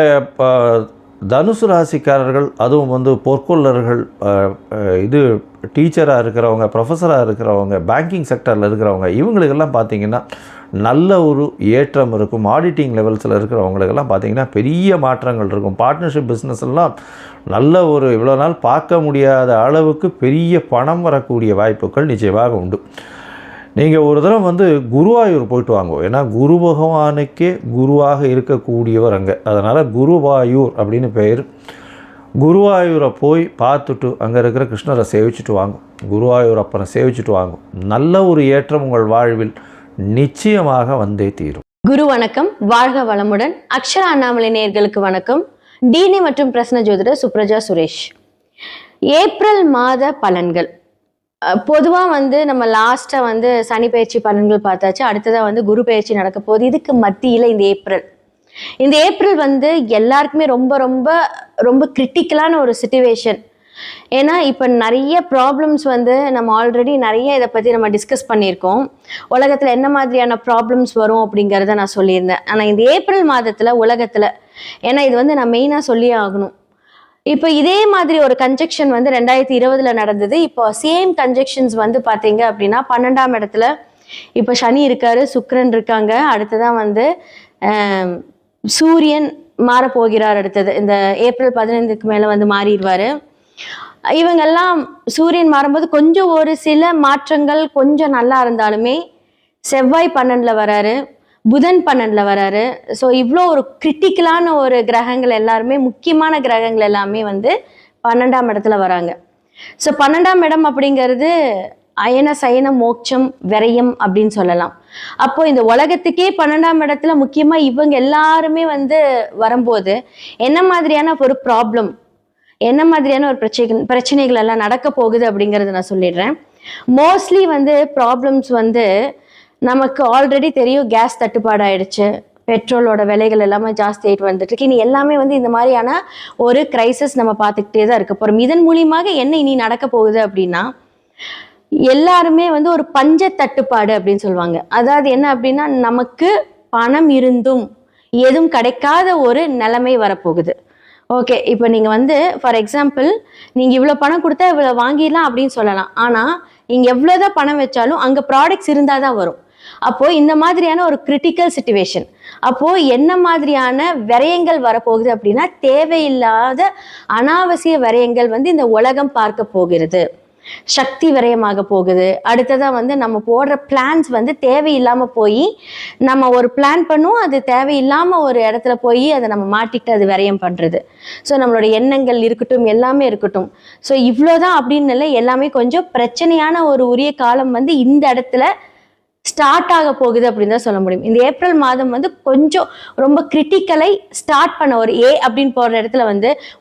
தனுசு ராசிக்காரர்கள், அதுவும் வந்து பொற்கொள்ளர்கள், இது டீச்சராக இருக்கிறவங்க, ப்ரொஃபஸராக இருக்கிறவங்க, பேங்கிங் செக்டரில் இருக்கிறவங்க, இவங்களுக்கெல்லாம் பார்த்திங்கன்னா நல்ல ஒரு ஏற்றம் இருக்கும். ஆடிட்டிங் லெவல்ஸில் இருக்கிறவங்களுக்கெல்லாம் பார்த்திங்கன்னா பெரிய மாற்றங்கள் இருக்கும். பார்ட்னர்ஷிப் பிஸ்னஸ் எல்லாம் நல்ல ஒரு இவ்வளோ நாள் பார்க்க முடியாத அளவுக்கு பெரிய பணம் வரக்கூடிய வாய்ப்புகள் நிச்சயமாக உண்டு. நீங்கள் ஒரு தடவை வந்து குருவாயூர் போயிட்டு வாங்க. ஏன்னா குரு பகவானுக்கே குருவாக இருக்கக்கூடியவர் அங்கே. அதனால் குருவாயூர் அப்படின்னு பெயர். குருவாயூரை போய் பார்த்துட்டு அங்கே இருக்கிற கிருஷ்ணரை சேவிச்சுட்டு வாங்க, குருவாயூரப்பனை சேவிச்சுட்டு வாங்க. நல்ல ஒரு ஏற்றம் உங்கள் வாழ்வில் நிச்சயமாக வந்தே தீரும். குரு வணக்கம், வாழ்க வளமுடன். அக்ஷரா அண்ணாமலை நேயர்களுக்கு வணக்கம். டிஎன்ஏ மற்றும் பிரசன்ன ஜோதிடர் சுப்ரஜா சுரேஷ். ஏப்ரல் மாத பலன்கள் பொதுவாக நம்ம லாஸ்ட்டாக சனி பயிற்சி பலன்கள் பார்த்தாச்சு. அடுத்ததாக குரு பயிற்சி நடக்க போகுது. இதுக்கு மத்தியில் இந்த ஏப்ரல் எல்லாருக்குமே ரொம்ப ரொம்ப ரொம்ப கிரிட்டிக்கலான ஒரு சிச்சுவேஷன். ஏன்னா இப்போ நிறைய ப்ராப்ளம்ஸ் நம்ம ஆல்ரெடி நிறைய இதை பற்றி நம்ம டிஸ்கஸ் பண்ணியிருக்கோம். உலகத்தில் என்ன மாதிரியான ப்ராப்ளம்ஸ் வரும் அப்படிங்கிறத நான் சொல்லியிருந்தேன். ஆனால் இந்த ஏப்ரல் மாதத்தில் உலகத்தில், ஏன்னா இது நான் மெயினாக சொல்லியே ஆகணும். இப்போ இதே மாதிரி ஒரு கன்ஜெக்ஷன் 2020 நடந்தது. இப்போ சேம் கன்ஜெக்ஷன்ஸ் பார்த்தீங்க அப்படின்னா 12ஆம் இடத்துல இப்போ சனி இருக்காரு, சுக்கிரன் இருக்காங்க. அடுத்ததான் சூரியன் மாறப்போகிறார். அடுத்தது இந்த ஏப்ரல் 15க்கு மேலே மாறிடுவார். இவங்கெல்லாம் சூரியன் மாறும்போது கொஞ்சம் ஒரு சில மாற்றங்கள் கொஞ்சம் நல்லா இருந்தாலுமே செவ்வாய் 12ல் வராரு, புதன் 12ல் வராரு. ஸோ இவ்வளோ ஒரு கிரிட்டிக்கலான ஒரு கிரகங்கள் எல்லாருமே, முக்கியமான கிரகங்கள் எல்லாமே 12ஆம் இடத்துல வராங்க. ஸோ 12ஆம் இடம் அப்படிங்கிறது அயன சயன மோட்சம் விரயம் அப்படின்னு சொல்லலாம். அப்போ இந்த உலகத்துக்கே 12ஆம் இடத்துல முக்கியமாக இவங்க எல்லாருமே வரும்போது என்ன மாதிரியான ஒரு ப்ராப்ளம், என்ன மாதிரியான ஒரு பிரச்சனைகள் எல்லாம் நடக்க போகுது அப்படிங்கிறத நான் சொல்லிடுறேன். மோஸ்ட்லி ப்ராப்ளம்ஸ் நமக்கு ஆல்ரெடி தெரியும். கேஸ் தட்டுப்பாடு ஆயிடுச்சு, பெட்ரோலோட விலைகள் எல்லாமே ஜாஸ்தி ஆகிட்டு வந்துட்டு இருக்கு. இனி எல்லாமே இந்த மாதிரியான ஒரு கிரைசிஸ் நம்ம பார்த்துக்கிட்டே தான் இருக்க போகிறோம். இதன் மூலியமாக என்ன இனி நடக்க போகுது அப்படின்னா, எல்லாருமே ஒரு பஞ்ச தட்டுப்பாடு அப்படின்னு சொல்லுவாங்க. அதாவது என்ன அப்படின்னா, நமக்கு பணம் இருந்தும் எதுவும் கிடைக்காத ஒரு நிலைமை வரப்போகுது. ஓகே, இப்போ நீங்கள் ஃபார் எக்ஸாம்பிள் நீங்கள் இவ்வளோ பணம் கொடுத்தா இவ்வளோ வாங்கிடலாம் அப்படின்னு சொல்லலாம். ஆனால் நீங்கள் எவ்வளோதான் பணம் வச்சாலும் அங்கே ப்ராடக்ட்ஸ் இருந்தால் தான் வரும். அப்போது இந்த மாதிரியான ஒரு கிரிட்டிக்கல் சிச்சுவேஷன். அப்போது என்ன மாதிரியான விரயங்கள் வரப்போகுது அப்படின்னா, தேவையில்லாத அனாவசிய விரயங்கள் இந்த உலகம் பார்க்க போகிறது. சக்தி விரயமாக போகுது. அடுத்ததான் நம்ம போடுற பிளான்ஸ் தேவையில்லாமல் போய் நம்ம ஒரு பிளான் பண்ணுவோம், அது தேவையில்லாமல் ஒரு இடத்துல போய் அதை நம்ம மாட்டிக்கிட்டு அது விரயம் பண்ணுறது. ஸோ நம்மளோட எண்ணங்கள் இருக்கட்டும், எல்லாமே இருக்கட்டும். ஸோ இவ்வளோதான் அப்படின்னு இல்லை, எல்லாமே கொஞ்சம் பிரச்சனையான ஒரு உரிய காலம் இந்த இடத்துல ஸ்டார்ட் ஆக போகுது அப்படின்னு தான் சொல்ல முடியும். இந்த ஏப்ரல் மாதம் கொஞ்சம் ரொம்ப கிரிட்டிக்கலை ஸ்டார்ட் பண்ண ஒரு அப்படின்னு போடுற இடத்துல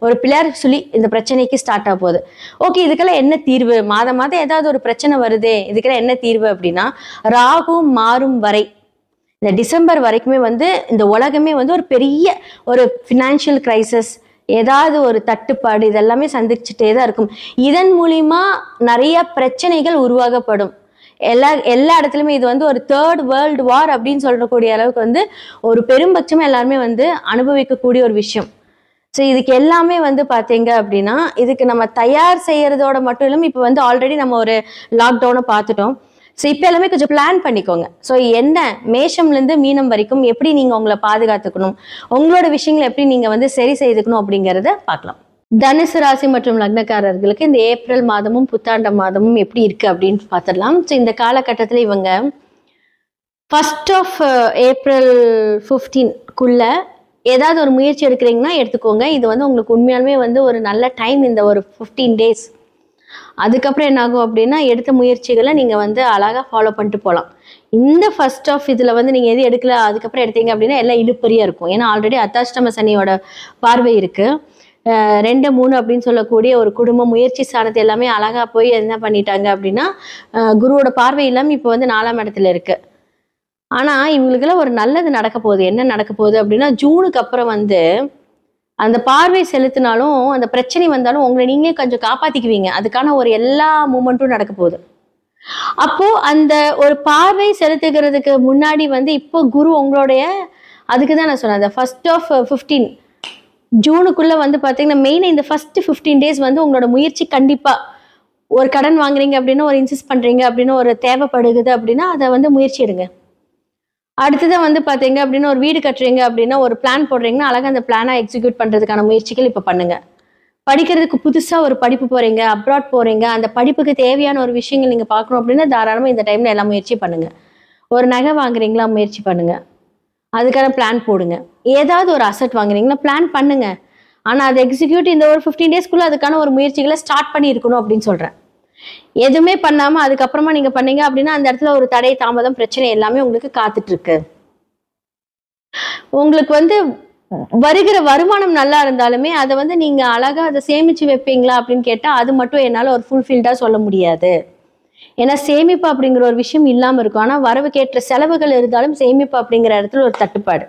ஒரு பிள்ளையார் சொல்லி இந்த பிரச்சனைக்கு ஸ்டார்ட் ஆக போகுது. ஓகே, இதுக்கெல்லாம் என்ன தீர்வு? மாதம் ஏதாவது ஒரு பிரச்சனை வருதே, இதுக்கெல்லாம் என்ன தீர்வு அப்படின்னா, ராகு மாறும் வரை இந்த டிசம்பர் வரைக்குமே இந்த உலகமே ஒரு பெரிய ஒரு ஃபினான்ஷியல் கிரைசிஸ், ஏதாவது ஒரு தட்டுப்பாடு இதெல்லாமே சந்திச்சுட்டே தான் இருக்கும். இதன் மூலியமா நிறைய பிரச்சனைகள் உருவாகப்படும். எல்லா இடத்துலையுமே இது ஒரு 3rd World War அப்படின்னு சொல்லக்கூடிய அளவுக்கு ஒரு பெரும்பட்சமாக எல்லாருமே அனுபவிக்கக்கூடிய ஒரு விஷயம். ஸோ இதுக்கு எல்லாமே பார்த்தீங்க அப்படின்னா, இதுக்கு நம்ம தயார் செய்யறதோட மட்டும் இல்லாமல் இப்போ ஆல்ரெடி நம்ம ஒரு லாக்டவுனை பார்த்துட்டோம். ஸோ இப்போ எல்லாமே கொஞ்சம் பிளான் பண்ணிக்கோங்க. ஸோ என்ன மேஷம்லேருந்து மீனம் வரைக்கும் எப்படி நீங்கள் உங்களை பாதுகாத்துக்கணும், உங்களோட விஷயங்களை எப்படி நீங்கள் சரி செய்துக்கணும் அப்படிங்கிறத பார்க்கலாம். தனுசு ராசி மற்றும் லக்னக்காரர்களுக்கு இந்த ஏப்ரல் மாதமும் புத்தாண்ட மாதமும் எப்படி இருக்கு அப்படின்னு பார்த்துடலாம். ஸோ இந்த காலகட்டத்தில் இவங்க 1st of April 15க்குள்ள ஏதாவது ஒரு முயற்சி எடுக்கிறீங்கன்னா எடுத்துக்கோங்க. இது உங்களுக்கு உண்மையாலுமே ஒரு நல்ல டைம், இந்த ஒரு 15 days. அதுக்கப்புறம் என்ன ஆகும் அப்படின்னா, எடுத்த முயற்சிகளை நீங்கள் அழகாக ஃபாலோ பண்ணிட்டு போகலாம். இந்த 1st of இதில் நீங்கள் எது எடுக்கல அதுக்கப்புறம் எடுத்தீங்க அப்படின்னா எல்லாம் இழுப்பறியாக இருக்கும். ஏன்னா ஆல்ரெடி அர்த்தாஷ்டம சனியோட பார்வை இருக்குது. 2, 3 அப்படின்னு சொல்லக்கூடிய ஒரு குடும்ப முயற்சி ஸ்தானத்தை எல்லாமே அழகாக போய் என்ன பண்ணிட்டாங்க அப்படின்னா, குருவோட பார்வை இல்லாமல் இப்போ 4ஆம் இடத்துல இருக்கு. ஆனால் இவங்களுக்கெல்லாம் ஒரு நல்லது நடக்க போகுது. என்ன நடக்க போகுது அப்படின்னா, ஜூனுக்கு அப்புறம் அந்த பார்வை செலுத்தினாலும் அந்த பிரச்சனை வந்தாலும் உங்களை நீங்கள் கொஞ்சம் காப்பாற்றிக்குவீங்க. அதுக்கான ஒரு எல்லா மூமெண்ட்டும் நடக்க போகுது. அப்போ அந்த ஒரு பார்வை செலுத்துகிறதுக்கு முன்னாடி இப்போ குரு உங்களுடைய, அதுக்கு தான் நான் சொன்னேன், அந்த 1st of 15 ஜூனுக்குள்ளே பார்த்தீங்கன்னா மெயினாக இந்த ஃபர்ஸ்ட் 15 days உங்களோட முயற்சி கண்டிப்பாக, ஒரு கடன் வாங்குறீங்க அப்படின்னா, ஒரு இன்சிஸ்ட் பண்ணுறீங்க அப்படின்னா, ஒரு தேவைப்படுகுது அப்படின்னா அதை முயற்சி எடுங்க. அடுத்ததான் பார்த்தீங்க அப்படின்னா, ஒரு வீடு கட்டுறீங்க அப்படின்னா, ஒரு பிளான் போடுறீங்கன்னா அழகாக அந்த பிளானை எக்ஸிக்யூட் பண்ணுறதுக்கான முயற்சிகள் இப்போ பண்ணுங்க. படிக்கிறதுக்கு புதுசாக ஒரு படிப்பு போகிறீங்க, அப்ராட் போகிறீங்க, அந்த படிப்புக்கு தேவையான ஒரு விஷயங்கள் நீங்கள் பார்க்கணும் அப்படின்னா தாராளமாக இந்த டைமில் எல்லாம் முயற்சி பண்ணுங்கள். ஒரு நகை வாங்குறீங்களா, முயற்சி பண்ணுங்கள், அதுக்கான பிளான் போடுங்க. ஏதாவது ஒரு அசட் வாங்குறீங்களா, பிளான் பண்ணுங்க. ஆனால் அதை எக்ஸிக்யூட் இந்த ஒரு 15 டேஸ்க்குள்ளே அதுக்கான ஒரு முயற்சிகளை ஸ்டார்ட் பண்ணி இருக்கணும் அப்படின்னு சொல்கிறேன். எதுவுமே பண்ணாமல் அதுக்கப்புறமா நீங்கள் பண்ணீங்க அப்படின்னா அந்த இடத்துல ஒரு தடை, தாமதம், பிரச்சனை எல்லாமே உங்களுக்கு காத்துட்டு இருக்கு. உங்களுக்கு வந்து வருகிற வருமானம் நல்லா இருந்தாலுமே அதை வந்து நீங்கள் அழகாக அதை சேமித்து வைப்பீங்களா அப்படின்னு கேட்டால் அது மட்டும் என்னால் ஒரு ஃபுல்ஃபில்டாக சொல்ல முடியாது. ஏன்னா சேமிப்பு அப்படிங்கிற ஒரு விஷயம் இல்லாமல் இருக்கும். ஆனால் வரவுக்கேற்ற செலவுகள் இருந்தாலும் சேமிப்பு அப்படிங்கிற இடத்துல ஒரு தட்டுப்பாடு.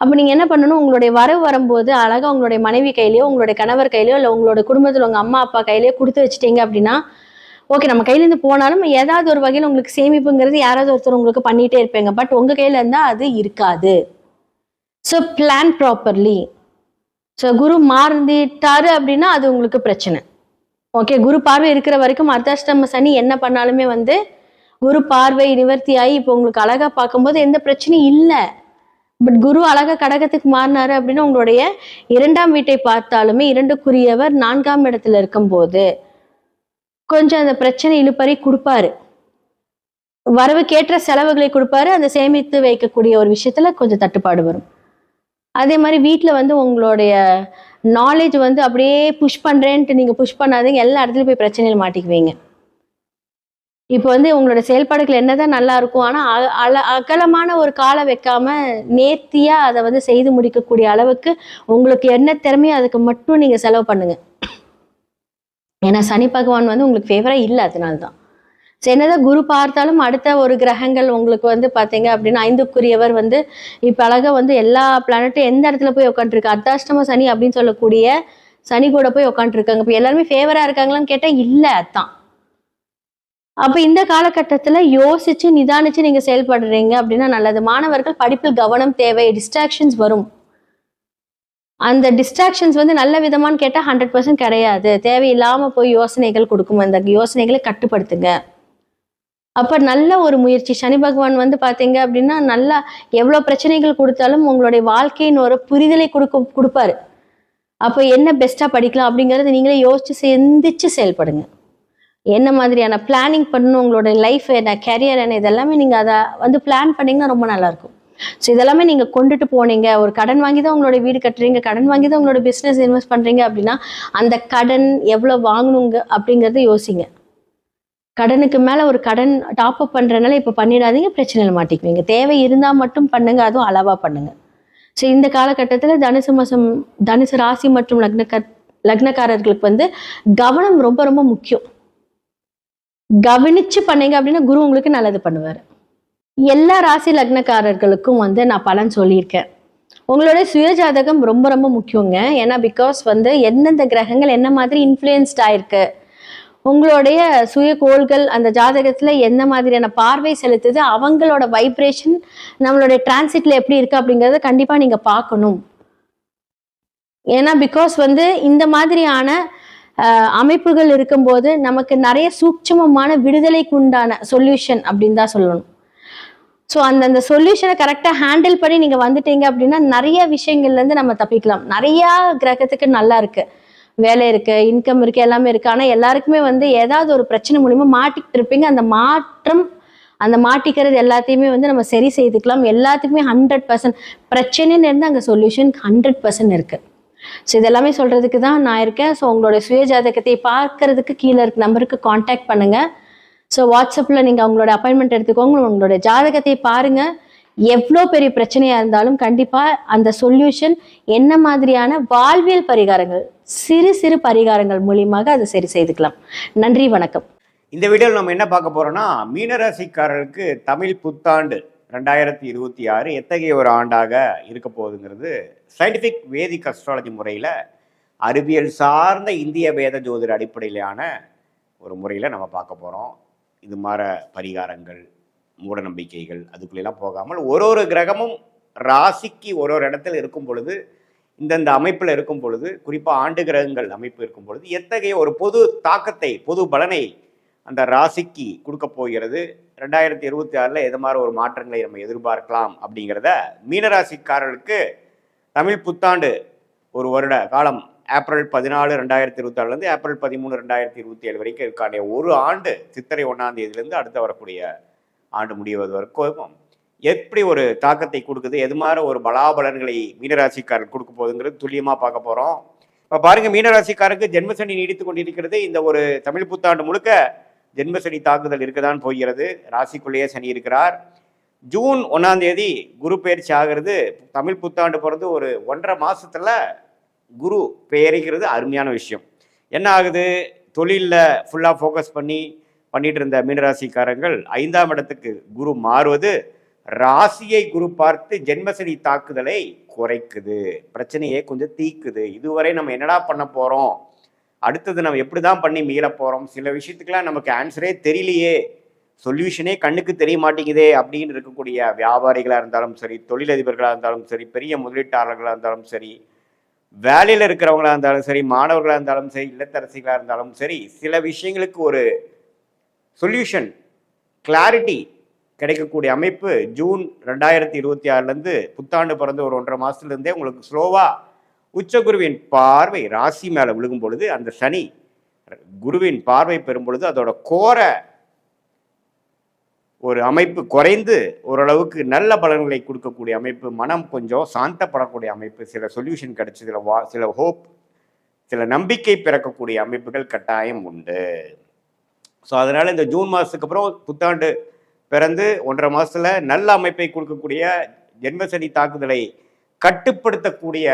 அப்போ நீங்கள் என்ன பண்ணணும், உங்களுடைய வரவு வரும்போது அழகாக உங்களுடைய மனைவி கையிலையோ உங்களுடைய கணவர் கையிலையோ இல்லை உங்களோட குடும்பத்தில் உங்கள் அம்மா அப்பா கையிலையோ கொடுத்து வச்சுட்டீங்க அப்படின்னா ஓகே, நம்ம கையிலேருந்து போனாலும் ஏதாவது ஒரு வகையில் உங்களுக்கு சேமிப்புங்கிறது யாராவது ஒருத்தர் உங்களுக்கு பண்ணிகிட்டே இருப்பீங்க. பட் உங்கள் கையில் இருந்தால் அது இருக்காது. So plan properly. ஸோ குரு மாறிட்டாரு அப்படின்னா அது உங்களுக்கு பிரச்சனை. ஓகே, குரு பார்வை இருக்கிற வரைக்கும் அர்த்தாஷ்டம சனி என்ன பண்ணாலுமே வந்து குரு பார்வை நிவர்த்தி ஆகி இப்போ உங்களுக்கு அழகா பார்க்கும்போது எந்த பிரச்சனையும் இல்லை. பட் குரு அழகா கடகத்துக்கு மாறினாரு அப்படின்னா உங்களுடைய 2ஆம் வீட்டை பார்த்தாலுமே 2க்குரியவர் 4ஆம் இடத்துல இருக்கும்போது கொஞ்சம் அந்த பிரச்சனை இழுப்பறி கொடுப்பாரு. வரவுக்கேற்ற செலவுகளை கொடுப்பாரு. அந்த சேமித்து வைக்கக்கூடிய ஒரு விஷயத்துல கொஞ்சம் தட்டுப்பாடு வரும். அதே மாதிரி வீட்டில் வந்து உங்களுடைய நாலேஜ் வந்து அப்படியே புஷ் பண்ணுறேன்ட்டு நீங்கள் புஷ் பண்ணாதீங்க. எல்லா இடத்துலையும் போய் பிரச்சனையில் மாட்டிக்குவீங்க. இப்போ வந்து உங்களோட செயல்பாடுகள் என்னதான் நல்லா இருக்கும், ஆனால் அகலமான ஒரு காலை வைக்காம நேர்த்தியாக அதை வந்து செய்து முடிக்கக்கூடிய அளவுக்கு உங்களுக்கு என்ன திறமையோ அதுக்கு மட்டும் நீங்கள் செலவு பண்ணுங்க. ஏன்னா சனி பகவான் வந்து உங்களுக்கு ஃபேவராக இல்லை. அதனால்தான் என்னதான் குரு பார்த்தாலும் அடுத்த ஒரு கிரகங்கள் உங்களுக்கு வந்து பார்த்தீங்க அப்படின்னா 5க்குரியவர் வந்து இப்போ அழகாக வந்து எல்லா பிளானட்டும் எந்த இடத்துல போய் உட்காந்துருக்கு, அர்த்தாஷ்டம சனி அப்படின்னு சொல்லக்கூடிய சனி கூட போய் உட்காந்துருக்காங்க. இப்போ எல்லாருமே ஃபேவராக இருக்காங்களான்னு கேட்டால் இல்லை. அதான் அப்போ இந்த காலகட்டத்தில் யோசிச்சு நிதானிச்சு நீங்கள் செயல்படுறீங்க அப்படின்னா நல்லது. மாணவர்கள் படிப்பில் கவனம் தேவை. டிஸ்ட்ராக்ஷன்ஸ் வரும். அந்த டிஸ்ட்ராக்ஷன்ஸ் வந்து நல்ல விதமானு கேட்டால் 100% கிடையாது. தேவையில்லாமல் போய் யோசனைகள் கொடுக்கும். அந்த யோசனைகளை கட்டுப்படுத்துங்க. அப்போ நல்ல ஒரு முயற்சி. சனி பகவான் வந்து பார்த்தீங்க அப்படின்னா நல்லா எவ்வளோ பிரச்சனைகள் கொடுத்தாலும் உங்களுடைய வாழ்க்கையின் ஒரு புரிதலை கொடுப்பாரு. அப்போ என்ன பெஸ்ட்டாக படிக்கலாம் அப்படிங்கிறது நீங்களே யோசிச்சு சிந்திச்சு செயல்படுங்க. என்ன மாதிரியான பிளானிங் பண்ணணும், உங்களோட லைஃப் என்ன, கேரியர் என்ன, இதெல்லாமே நீங்கள் அதை வந்து பிளான் பண்ணிங்கன்னா ரொம்ப நல்லாயிருக்கும். ஸோ இதெல்லாமே நீங்கள் கொண்டுட்டு போனீங்க. ஒரு கடன் வாங்கி தான் உங்களோட வீடு கட்டுறீங்க, கடன் வாங்கி தான் உங்களோட பிஸ்னஸ் இன்வெஸ்ட் பண்ணுறீங்க அப்படின்னா அந்த கடன் எவ்வளோ வாங்கணுங்க அப்படிங்கிறத யோசிங்க. கடனுக்கு மேலே ஒரு கடன் டாப்அப் பண்ணுறதுனால இப்போ பண்ணிடாதீங்க, பிரச்சனையில் மாட்டிக்குவீங்க. தேவை இருந்தால் மட்டும் பண்ணுங்க, அதுவும் அளவாக பண்ணுங்க. ஸோ இந்த காலகட்டத்தில் தனுசு ராசி மற்றும் லக்னக்காரர்களுக்கு வந்து கவனம் ரொம்ப ரொம்ப முக்கியம். கவனிச்சு பண்ணீங்க அப்படின்னா குரு உங்களுக்கு நல்லது பண்ணுவார். எல்லா ராசி லக்னக்காரர்களுக்கும் வந்து நான் பலன் சொல்லியிருக்கேன். உங்களுடைய சுயஜாதகம் ரொம்ப ரொம்ப முக்கியங்க. ஏன்னா பிகாஸ் வந்து எந்தெந்த கிரகங்கள் என்ன மாதிரி இன்ஃப்ளூயன்ஸ்ட் ஆயிருக்கு, உங்களுடைய சுய கோள்கள் அந்த ஜாதகத்துல என்ன மாதிரியான பார்வை செலுத்துது, அவங்களோட வைப்ரேஷன் நம்மளுடைய டிரான்சிட்ல எப்படி இருக்கு அப்படிங்கிறத கண்டிப்பா நீங்க பார்க்கணும். ஏன்னா பிகாஸ் வந்து இந்த மாதிரியான அமைப்புகள் இருக்கும்போது நமக்கு நிறைய சூட்சமமான விடுதலைக்கு உண்டான சொல்யூஷன் அப்படின்னு தான் சொல்லணும். ஸோ அந்த சொல்யூஷனை கரெக்டாக ஹேண்டில் பண்ணி நீங்கள் வந்துட்டீங்க அப்படின்னா நிறைய விஷயங்கள்லேருந்து நம்ம தப்பிக்கலாம். நிறையா கிரகத்துக்கு நல்லா இருக்கு, வேலை இருக்கு, இன்கம் இருக்கு, எல்லாமே இருக்கு. ஆனால் எல்லாருக்குமே வந்து ஏதாவது ஒரு பிரச்சனை மூலிமா மாட்டிக்கிட்டு இருப்பீங்க. அந்த மாட்டிக்கிறது எல்லாத்தையுமே வந்து நம்ம சரி செய்துக்கலாம். எல்லாத்துக்குமே 100% பிரச்சனைன்னு இருந்து அங்கே சொல்யூஷன் 100% இருக்கு. ஸோ இதெல்லாமே சொல்றதுக்கு தான் நான் இருக்கேன். ஸோ உங்களுடைய சுய ஜாதகத்தை பார்க்கறதுக்கு கீழே இருக்க நம்பருக்கு காண்டாக்ட் பண்ணுங்க. ஸோ வாட்ஸ்அப்பில் நீங்கள் அவங்களோட அப்பாயின்மெண்ட் எடுத்துக்கோங்க, உங்களோட ஜாதகத்தை பாருங்க. எவ்வளோ பெரிய பிரச்சனையாக இருந்தாலும் கண்டிப்பாக அந்த சொல்யூஷன் என்ன மாதிரியான வாழ்வியல் பரிகாரங்கள், சிறு சிறு பரிகாரங்கள் மூலியமாக அதை சரி செய்துக்கலாம். நன்றி, வணக்கம். இந்த வீடியோவில் நம்ம என்ன பார்க்க போறோம்னா, மீனராசிக்காரர்களுக்கு தமிழ் புத்தாண்டு 2026 எத்தகைய ஒரு ஆண்டாக இருக்க போகுதுங்கிறது சயின்டிஃபிக் வேதிக் அஸ்ட்ராலஜி முறையில், அறிவியல் சார்ந்த இந்திய வேத ஜோதிட அடிப்படையிலான ஒரு முறையில் நம்ம பார்க்க போகிறோம். இது மாதிரி பரிகாரங்கள், மூட நம்பிக்கைகள் அதுக்குள்ளெல்லாம் போகாமல் ஒரு கிரகமும் ராசிக்கு ஒரு இடத்துல இருக்கும் பொழுது, இந்தந்த அமைப்பில் இருக்கும் பொழுது, குறிப்பாக ஆண்டு கிரகங்கள் அமைப்பு இருக்கும் பொழுது எத்தகைய ஒரு பொது தாக்கத்தை, பொது பலனை அந்த ராசிக்கு கொடுக்க போகிறது, 2026 எது மாதிரி ஒரு மாற்றங்களை நம்ம எதிர்பார்க்கலாம் அப்படிங்கிறத மீனராசிக்காரர்களுக்கு தமிழ் புத்தாண்டு ஒரு வருட காலம் ஏப்ரல் 14, 2024 ஏப்ரல் 13, 2027 வரைக்கும் இருக்கான ஒரு ஆண்டு, சித்திரை 1ஆம் தேதியிலிருந்து அடுத்து வரக்கூடிய ஆண்டு முடிவது வரைக்கும் எப்படி ஒரு தாக்கத்தை கொடுக்குது, எது மாதிரி ஒரு பலாபலன்களை மீனராசிக்காரர் கொடுக்க போகுதுங்கிறது துல்லியமாக பார்க்க போகிறோம். இப்போ பாருங்கள், மீனராசிக்காரருக்கு ஜென்மசனி நீடித்து கொண்டிருக்கிறது. இந்த ஒரு தமிழ் புத்தாண்டு முழுக்க ஜென்மசனி தாக்குதல் இருக்கதான் போகிறது. ராசிக்குள்ளேயே சனி இருக்கிறார். ஜூன் 1ஆம் தேதி குரு பயிற்சி ஆகிறது. தமிழ் புத்தாண்டு பிறந்து ஒரு 1.5 மாதத்தில் குரு பெயரிக்கிறது அருமையான விஷயம். என்ன ஆகுது, தொழிலில் ஃபுல்லாக ஃபோக்கஸ் பண்ணிட்டு இருந்த மீனராசிக்காரங்கள் 5ஆம் இடத்துக்கு குரு மாறுவது ராசியை குரு பார்த்து ஜென்மசனி தாக்குதலை குறைக்குது, பிரச்சனையை கொஞ்சம் தீக்குது. இதுவரை நம்ம என்னடா பண்ண போகிறோம், அடுத்தது நம்ம எப்படி தான் பண்ணி மீள போகிறோம், சில விஷயத்துக்கெல்லாம் நமக்கு ஆன்சரே தெரியலையே, சொல்யூஷனே கண்ணுக்கு தெரிய மாட்டேங்குதே அப்படின்னு இருக்கக்கூடிய வியாபாரிகளாக இருந்தாலும் சரி, தொழிலதிபர்களாக இருந்தாலும் சரி, பெரிய முதலீட்டாளர்களாக இருந்தாலும் சரி, வேலையில் இருக்கிறவங்களாக இருந்தாலும் சரி, மாணவர்களாக இருந்தாலும் சரி, இல்லத்தரசிகளாக இருந்தாலும் சரி, சில விஷயங்களுக்கு ஒரு சொல்யூஷன் கிளாரிட்டி கிடைக்கக்கூடிய அமைப்பு ஜூன் 2026 புத்தாண்டு பிறந்து ஒரு 1.5 மாதத்துலேருந்தே உங்களுக்கு ஸ்லோவாக உச்சகுருவின் பார்வை ராசி மேலே விழுகும் பொழுது, அந்த சனி குருவின் பார்வை பெறும் பொழுது அதோட கோர ஒரு அமைப்பு குறைந்து ஓரளவுக்கு நல்ல பலன்களை கொடுக்கக்கூடிய அமைப்பு, மனம் கொஞ்சம் சாந்தப்படக்கூடிய அமைப்பு, சில சொல்யூஷன் கிடைச்சி சில ஹோப், சில நம்பிக்கை பிறக்கக்கூடிய அமைப்புகள் கட்டாயம் உண்டு. ஸோ அதனால் இந்த ஜூன் மாதத்துக்கு அப்புறம் புத்தாண்டு பிறந்து 1.5 மாதத்தில் நல்ல அமைப்பை கொடுக்கக்கூடிய ஜென்மசனி தாக்குதலை கட்டுப்படுத்தக்கூடிய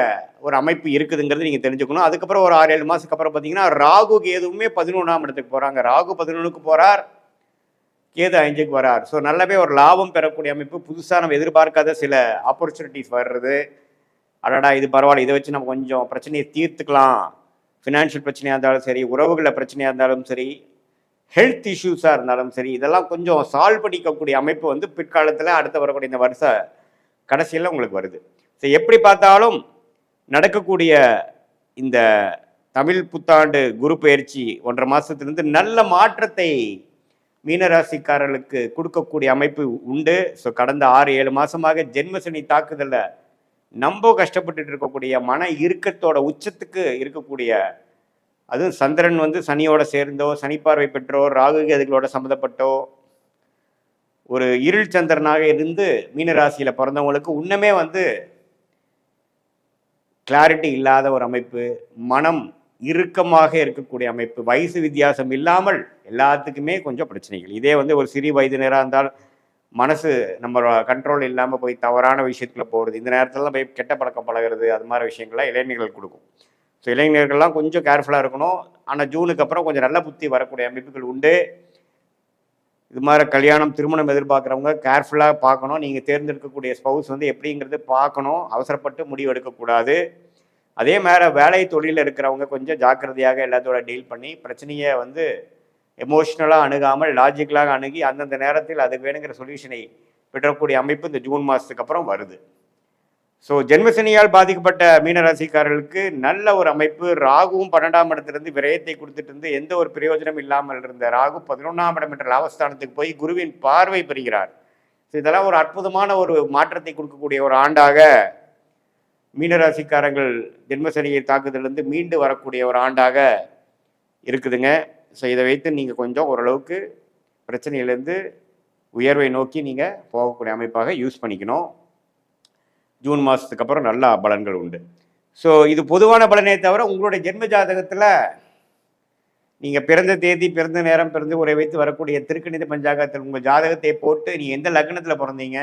ஒரு அமைப்பு இருக்குதுங்கிறது நீங்கள் தெரிஞ்சுக்கணும். அதுக்கப்புறம் ஒரு 6-7 மாதத்துக்கு அப்புறம் பார்த்தீங்கன்னா ராகு கேதுவுமே 11ஆம் இடத்துக்கு போகிறாங்க. ராகு 11க்கு போகிறார், கேது 5க்கு வரார். ஸோ நல்லாவே ஒரு லாபம் பெறக்கூடிய அமைப்பு, புதுசாக நம்ம எதிர்பார்க்காத சில ஆப்பர்ச்சுனிட்டிஸ் வர்றது. அடடா இது பரவாயில்ல, இதை வச்சு நம்ம கொஞ்சம் பிரச்சனையை தீர்த்துக்கலாம். ஃபினான்ஷியல் பிரச்சனையாக இருந்தாலும் சரி, உறவுகளில் பிரச்சனையாக இருந்தாலும் சரி, ஹெல்த் இஷ்யூஸாக இருந்தாலும் சரி, இதெல்லாம் கொஞ்சம் சால்வ் பண்ணிக்கக்கூடிய அமைப்பு வந்து பிற்காலத்தில் அடுத்த வரக்கூடிய இந்த வருஷ கடைசியில் உங்களுக்கு வருது. ஸோ எப்படி பார்த்தாலும் நடக்கக்கூடிய இந்த தமிழ் புத்தாண்டு குரு பயிற்சி 1.5 மாதத்துலேருந்து நல்ல மாற்றத்தை மீனராசிக்காரர்களுக்கு கொடுக்கக்கூடிய அமைப்பு உண்டு. ஸோ கடந்த 6-7 மாதமாக ஜென்மசனி தாக்குதலில் நம்ம கஷ்டப்பட்டு இருக்கக்கூடிய மன இறுக்கத்தோட உச்சத்துக்கு இருக்கக்கூடிய, அதுவும் சந்திரன் வந்து சனியோட சேர்ந்தோ, சனி பார்வை பெற்றோ, ராகு கேதுகளோட சம்மந்தப்பட்டோ ஒரு இருள் சந்திரனாக இருந்து மீனராசியில் பிறந்தவங்களுக்கு இன்னுமே வந்து கிளாரிட்டி இல்லாத ஒரு அமைப்பு, மனம் இறுக்கமாக இருக்கக்கூடிய அமைப்பு, வயசு வித்தியாசம் இல்லாமல் எல்லாத்துக்குமே கொஞ்சம் பிரச்சனைகள். இதே வந்து ஒரு சிறிய வயதினராக இருந்தால் மனசு நம்ம கண்ட்ரோல் இல்லாமல் போய் தவறான விஷயத்தில் போகிறது, இந்த நேரத்திலலாம் போய் கெட்ட பழக்கம் பழகிறது, அது மாதிரி விஷயங்கள்லாம் இளைஞர்கள் கொடுக்கும். ஸோ இளைஞர்கள்லாம் கொஞ்சம் கேர்ஃபுல்லாக இருக்கணும். ஆனால் ஜூனுக்கு அப்புறம் கொஞ்சம் நல்ல புத்தி வரக்கூடிய அமைப்புகள் உண்டு. இது மாதிரி கல்யாணம் திருமணம் எதிர்பார்க்குறவங்க கேர்ஃபுல்லாக பார்க்கணும். நீங்கள் தேர்ந்தெடுக்கக்கூடிய ஸ்பவுஸ் வந்து எப்படிங்கிறது பார்க்கணும், அவசரப்பட்டு முடிவு எடுக்கக்கூடாது. அதே மாதிரி வேலை தொழிலில் இருக்கிறவங்க கொஞ்சம் ஜாக்கிரதையாக எல்லாத்தோட டீல் பண்ணி பிரச்சனையை வந்து எமோஷ்னலாக அணுகாமல் லாஜிக்கலாக அணுகி அந்தந்த நேரத்தில் அதுக்கு வேணுங்கிற சொல்யூஷனை பெற்றக்கூடிய அமைப்பு இந்த ஜூன் மாதத்துக்கு அப்புறம் வருது. ஸோ ஜென்மசனியால் பாதிக்கப்பட்ட மீனராசிக்காரர்களுக்கு நல்ல ஒரு அமைப்பு. ராகுவும் 12ஆம் இடத்திலிருந்து விரயத்தை கொடுத்துட்டு இருந்து எந்த ஒரு பிரயோஜனம் இல்லாமல் இருந்த ராகு 11ஆம் இடம் என்ற லாபஸ்தானத்துக்கு போய் குருவின் பார்வை பெறுகிறார். ஸோ இதெல்லாம் ஒரு அற்புதமான ஒரு மாற்றத்தை கொடுக்கக்கூடிய ஒரு ஆண்டாக மீனராசிக்காரங்கள் ஜென்மசனியை தாக்குதலிருந்து மீண்டு வரக்கூடிய ஒரு ஆண்டாக இருக்குதுங்க. ஸோ இதை வைத்து நீங்கள் கொஞ்சம் ஓரளவுக்கு பிரச்சனையிலேருந்து உயர்வை நோக்கி நீங்கள் போகக்கூடிய அமைப்பாக யூஸ் பண்ணிக்கணும். ஜூன் மாதத்துக்கு அப்புறம் நல்ல பலன்கள் உண்டு. ஸோ இது பொதுவான பலனே தவிர உங்களுடைய ஜென்ம ஜாதகத்தில் நீங்கள் பிறந்த தேதி, பிறந்த நேரம், பிறந்த உரை வைத்து வரக்கூடிய திருக்கணித பஞ்சாங்கத்தில் உங்கள் ஜாதகத்தை போட்டு நீங்கள் எந்த லக்னத்தில் பிறந்தீங்க,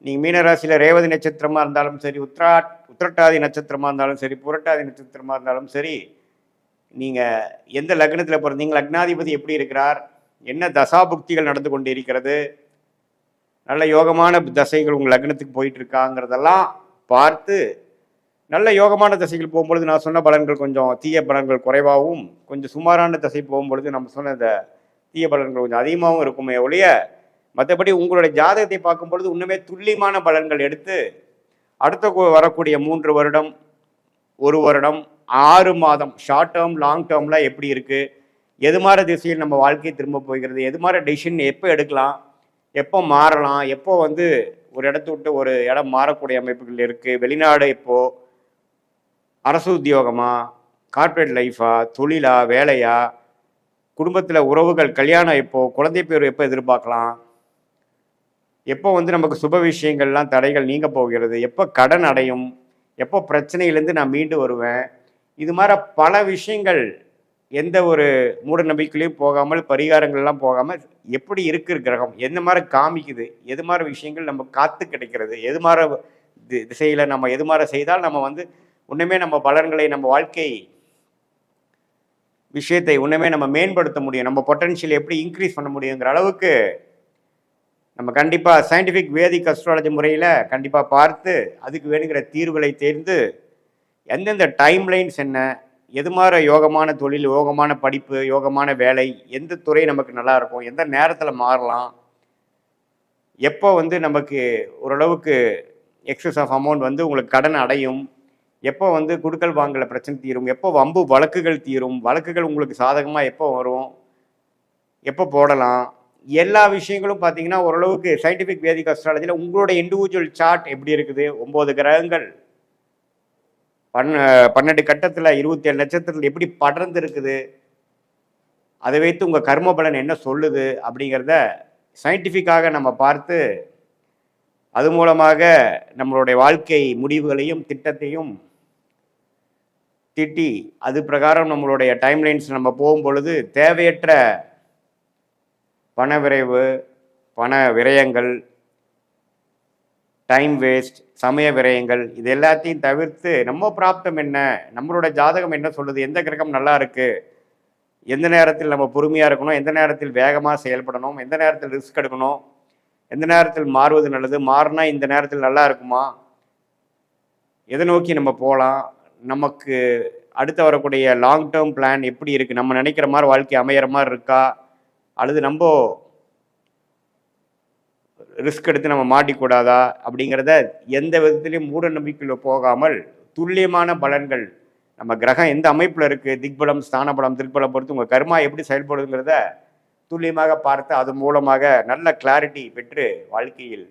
நீங்கள் மீனராசியில் ரேவதி நட்சத்திரமாக இருந்தாலும் சரி, உத்திரட்டாதி நட்சத்திரமாக இருந்தாலும் சரி, புரட்டாதி நட்சத்திரமாக இருந்தாலும் சரி, நீங்கள் எந்த லக்னத்தில் பிறந்தீங்க, லக்னாதிபதி எப்படி இருக்கிறார், என்ன தசாபுக்திகள் நடந்து கொண்டு இருக்கிறது, நல்ல யோகமான தசைகள் உங்கள் லக்னத்துக்கு போயிட்டு இருக்காங்கிறதெல்லாம் பார்த்து, நல்ல யோகமான தசைகள் போகும்பொழுது நான் சொன்ன பலன்கள் கொஞ்சம் தீய பலன்கள் குறைவாகவும், கொஞ்சம் சுமாரான தசை போகும்பொழுது நம்ம சொன்ன இந்த தீய பலன்கள் கொஞ்சம் அதிகமாகவும் இருக்குமே ஒழிய, மற்றபடி உங்களுடைய ஜாதகத்தை பார்க்கும் பொழுது இன்னுமே துல்லியமான பலன்கள் எடுத்து அடுத்த வரக்கூடிய 3 வருடம், 1 வருடம், 6 மாதம், ஷார்ட் டேர்ம், லாங் டேர்மில் எப்படி இருக்குது, எது மாதிரி திசையில் நம்ம வாழ்க்கையை திரும்ப போகிறது, எது மாதிரி டெசிஷன் எப்போ எடுக்கலாம், எப்போ மாறலாம், எப்போ வந்து ஒரு இடத்த விட்டு ஒரு இடம் மாறக்கூடிய அமைப்புகள் இருக்குது, வெளிநாடு இப்போது, அரசு உத்தியோகமா, கார்ப்பரேட் லைஃபா, தொழிலா, வேலையா, குடும்பத்தில் உறவுகள், கல்யாணம் எப்போ, குழந்தை பேர் எப்போ எதிர்பார்க்கலாம், எப்போ வந்து நமக்கு சுப விஷயங்கள்லாம் தடைகள் நீங்க போகிறது, எப்போ கடன் அடையும், எப்போ பிரச்சனையிலேருந்து நான் மீண்டு வருவேன், இது மாதிரி பல விஷயங்கள் எந்த ஒரு மூட நம்பிக்கையிலையும் போகாமல், பரிகாரங்கள்லாம் போகாமல், எப்படி இருக்கு கிரகம், எந்த மாதிரி காமிக்குது, எது மாதிரி விஷயங்கள் நம்ம காத்து கிடைக்கிறது, எது மாதிரி திசையில் நம்ம எது மாதிரி செய்தால் நம்ம வந்து உண்மையுமே நம்ம பலன்களை நம்ம வாழ்க்கை விஷயத்தை உண்மையுமே நம்ம மேம்படுத்த முடியும், நம்ம பொட்டன்ஷியல் எப்படி இன்க்ரீஸ் பண்ண முடியுங்கிற அளவுக்கு நம்ம கண்டிப்பாக சயின்டிஃபிக் வேதிக் அஸ்ட்ராலஜி முறையில் கண்டிப்பாக பார்த்து அதுக்கு வேணுங்கிற தீர்வுகளை தேர்ந்து எந்தெந்த டைம்லைன்ஸ் என்ன, எது மாதிரி யோகமான தொழில், யோகமான படிப்பு, யோகமான வேலை, எந்த துறை நமக்கு நல்லா இருக்கும், எந்த நேரத்தில் மாறலாம், எப்போ வந்து நமக்கு ஓரளவுக்கு எக்ஸஸ் ஆஃப் அமௌண்ட் வந்து உங்களுக்கு கடன் அடையும், எப்போ வந்து குடுக்கல் வாங்கல பிரச்சனை தீரும், எப்போ வம்பு வழக்குகள் தீரும், வழக்குகள் உங்களுக்கு சாதகமாக எப்போ வரும், எப்போ போடலாம், எல்லா விஷயங்களும் பார்த்தீங்கன்னா ஓரளவுக்கு சயின்டிஃபிக் வேதிக் அஸ்ட்ராலஜியில் உங்களோட இண்டிவிஜுவல் சார்ட் எப்படி இருக்குது, 9 கிரகங்கள் 12 கட்டத்தில் 27 நட்சத்திரத்தில் எப்படி படர்ந்து இருக்குது, அதை வைத்து உங்கள் கர்ம பலன் என்ன சொல்லுது அப்படிங்கிறத சயின்டிஃபிக்காக நம்ம பார்த்து அது மூலமாக நம்மளுடைய வாழ்க்கை முடிவுகளையும் திட்டத்தையும் திட்டி அது பிரகாரம் நம்மளுடைய டைம்லைன்ஸ் நம்ம போகும் பொழுது தேவையற்ற பண விரைவு, பண விரயங்கள், டைம் வேஸ்ட், சமய விரயங்கள், இது எல்லாத்தையும் தவிர்த்து நம்ம பிராப்தம் என்ன, நம்மளோட ஜாதகம் என்ன சொல்லுது, எந்த கிரகம் நல்லா இருக்குது, எந்த நேரத்தில் நம்ம பொறுமையாக இருக்கணும், எந்த நேரத்தில் வேகமாக செயல்படணும், எந்த நேரத்தில் ரிஸ்க் எடுக்கணும், எந்த நேரத்தில் மாறுவது நல்லது, மாறினா இந்த நேரத்தில் நல்லா இருக்குமா, எதை நோக்கி நம்ம போகலாம், நமக்கு அடுத்து வரக்கூடிய லாங் டேர்ம் பிளான் எப்படி இருக்குது, நம்ம நினைக்கிற மாதிரி வாழ்க்கை அமையிற மாதிரி இருக்கா, அல்லது நம்ம ரிஸ்க் எடுத்து நம்ம மாட்டிக்கூடாதா அப்படிங்கிறத எந்த விதத்துலையும் மூட நம்பிக்கையில் போகாமல் துல்லியமான பலன்கள், நம்ம கிரகம் எந்த அமைப்பில் இருக்குது, திக்பலம், ஸ்தானபலம், திருப்பலம் பொறுத்து உங்கள் கர்மா எப்படி செயல்படுதுங்கிறத துல்லியமாக பார்த்து அது மூலமாக நல்ல கிளாரிட்டி பெற்று வாழ்க்கையில்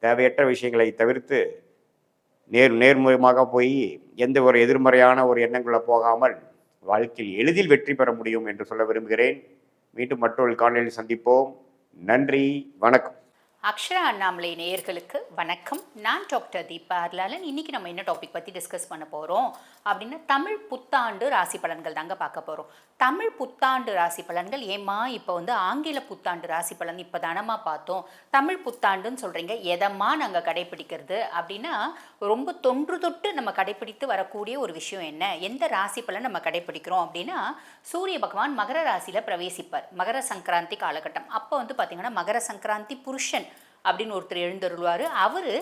தேவையற்ற விஷயங்களை தவிர்த்து நேர்முகமாக போய் எந்த ஒரு எதிர்மறையான ஒரு எண்ணங்களை போகாமல் வாழ்க்கையில் எளிதில் வெற்றி பெற முடியும் என்று சொல்ல விரும்புகிறேன். மீண்டும் மற்றொரு காணொளியில் சந்திப்போம். நன்றி, வணக்கம். அக்ஷரா அண்ணாமலை நேயர்களுக்கு வணக்கம். நான் டாக்டர் தீபா அர்லாலன். இன்னைக்கு நம்ம என்ன டாபிக் பற்றி டிஸ்கஸ் பண்ண போகிறோம் அப்படின்னா தமிழ் புத்தாண்டு ராசி பலன்கள் தாங்க பார்க்க போகிறோம். தமிழ் புத்தாண்டு ராசி பலன்கள் ஏமா இப்போ வந்து ஆங்கில புத்தாண்டு ராசி பலன் இப்போ தானமா பார்த்தோம், தமிழ் புத்தாண்டுன்னு சொல்கிறீங்க, எதம்மா நாங்கள் கடைப்பிடிக்கிறது அப்படின்னா ரொம்ப தொன்று தொட்டு நம்ம கடைப்பிடித்து வரக்கூடிய ஒரு விஷயம் என்ன, எந்த ராசி பலன் நம்ம கடைப்பிடிக்கிறோம் அப்படின்னா சூரிய பகவான் மகர ராசியில் பிரவேசிப்பார். மகர சங்கராந்தி காலகட்டம் அப்போ வந்து பார்த்திங்கன்னா மகர சங்கராந்தி புருஷன் அப்படின்னு ஒருத்தர் எழுந்தருள்வார். அவர்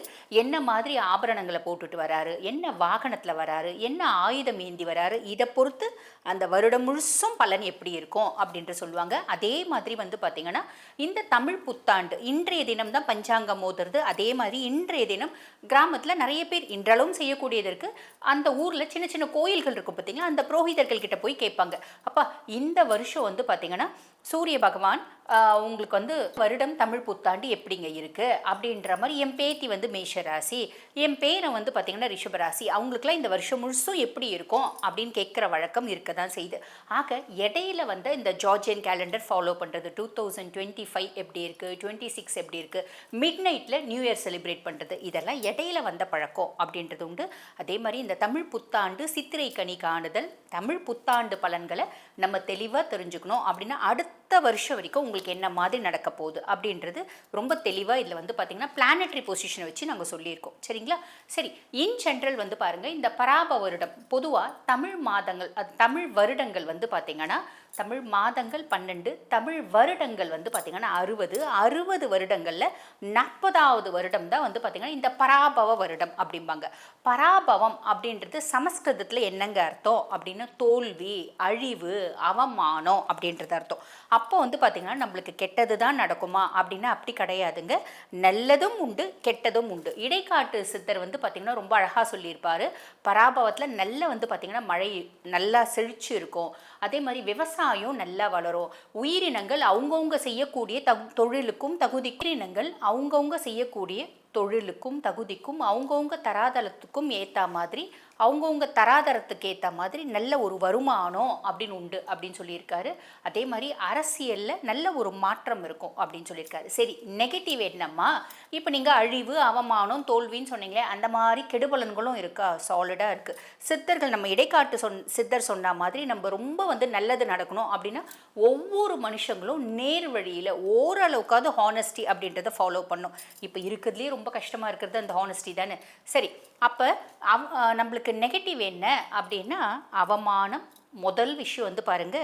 என்ன மாதிரி ஆபரணங்களை போட்டுட்டு வராரு, என்ன வாகனத்தில் வராரு, என்ன ஆயுதம் ஏந்தி வராரு, இதை பொறுத்து அந்த வருடம் முழுசும் பலன் எப்படி இருக்கும் அப்படின்ட்டு சொல்லுவாங்க. அதே மாதிரி வந்து பார்த்திங்கன்னா இந்த தமிழ் புத்தாண்டு இன்றைய தினம் தான் பஞ்சாங்கம் மோதுறது. அதே மாதிரி இன்றைய தினம் கிராமத்தில் நிறைய பேர் இன்றளவும் செய்யக்கூடியது இருக்குது. அந்த ஊரில் சின்ன சின்ன கோயில்கள் இருக்கும் பார்த்திங்களா, அந்த புரோகிதர்கள் கிட்ட போய் கேட்பாங்க, அப்பா இந்த வருஷம் வந்து பார்த்திங்கன்னா சூரிய பகவான் உங்களுக்கு வந்து வருடம் தமிழ் புத்தாண்டு எப்படிங்க இருக்குது அப்படின்ற மாதிரி, என் பேத்தி வந்து மேஷ ராசி, என் பேரை வந்து பார்த்திங்கன்னா ரிஷபராசி, அவங்களுக்குலாம் இந்த வருஷம் முழுசும் எப்படி இருக்கும் அப்படின்னு கேட்குற வழக்கம் இருக்க தான் செய்யுது. ஆக இடையில வந்து இந்த ஜார்ஜியன் கேலண்டர் ஃபாலோ பண்ணுறது, 2025 எப்படி இருக்குது, 26 எப்படி இருக்குது, மிட் நைட்டில் நியூ இயர் செலிப்ரேட் பண்ணுறது, இதெல்லாம் இடையில வந்த பழக்கம் அப்படின்றது உண்டு. அதே மாதிரி இந்த தமிழ் புத்தாண்டு சித்திரை கனி காணுதல், தமிழ் புத்தாண்டு பலன்களை நம்ம தெளிவாக தெரிஞ்சுக்கணும் அப்படின்னா அடுத்த வருஷம் வரைக்கும் உங்களுக்கு என்ன மாதிரி நடக்க போகுது அப்படின்றது ரொம்ப தெளிவாக இதில் வந்து பார்த்திங்கன்னா பிளானட்டரி பொசிஷனை வச்சு நாங்கள் சொல்லியிருக்கோம். சரிங்களா? சரி, இன் ஜென்ரல் வந்து பாருங்கள், இந்த பராப வருடம் பொதுவாக தமிழ் மாதங்கள், தமிழ் வருடங்கள் வந்து பார்த்திங்கன்னா தமிழ் மாதங்கள் 12, தமிழ் வருடங்கள் வந்து பார்த்திங்கன்னா 60 வருடங்களில் 40வது வருடம் தான் வந்து பார்த்திங்கன்னா இந்த பராபவ வருடம் அப்படிம்பாங்க. பராபவம் அப்படின்றது சமஸ்கிருதத்தில் என்னங்க அர்த்தம் அப்படின்னா தோல்வி, அழிவு, அவமானம் அப்படின்றது அர்த்தம். அப்போ வந்து பார்த்திங்கன்னா நம்மளுக்கு கெட்டது தான் நடக்குமா அப்படின்னா அப்படி கிடையாதுங்க, நல்லதும் உண்டு கெட்டதும் உண்டு. இடைக்காட்டு சித்தர் வந்து பார்த்திங்கன்னா ரொம்ப அழகாக சொல்லியிருப்பார். பராபவத்தில் நல்ல வந்து பார்த்திங்கன்னா மழை நல்லா செழிச்சு இருக்கும், அதே மாதிரி விவசாயம் நல்லா வளரும், உயிரினங்கள் அவங்கவுங்க செய்யக்கூடிய தொழிலுக்கும் தகுதி, உயிரினங்கள் அவங்கவுங்க செய்யக்கூடிய தொழிலுக்கும் தகுதிக்கும் அவங்கவுங்க தராதரத்துக்கும் ஏற்ற மாதிரி அவங்கவுங்க தராதரத்துக்கு ஏற்ற மாதிரி நல்ல ஒரு வருமானம் அப்படின்னு உண்டு அப்படின்னு சொல்லியிருக்காரு. அதே மாதிரி அரசியலில் நல்ல ஒரு மாற்றம் இருக்கும் அப்படின்னு சொல்லியிருக்காரு. சரி, நெகட்டிவ் என்னம்மா? இப்போ நீங்கள் அழிவு, அவமானம், தோல்வின்னு சொன்னீங்களே, அந்த மாதிரி கெடுபலன்களும் இருக்கா? சாலிடாக இருக்குது. சித்தர்கள் நம்ம இடைக்காட்டு சித்தர் சொன்ன மாதிரி நம்ம ரொம்ப நல்லது நடக்கணும் அப்படின்னா ஒவ்வொரு மனுஷங்களும் நேர் வழியில் ஓரளவுக்காவது ஹானஸ்டி அப்படின்றத ஃபாலோ பண்ணும். இப்போ இருக்கிறதுலேயே ரொம்ப கஷ்டமாக இருக்கிறது அந்த ஹானஸ்டி தானே. சரி, அப்போ நம்மளுக்கு நெகட்டிவ் என்ன அப்படின்னா அவமானம். முதல் விஷயம் பாருங்க,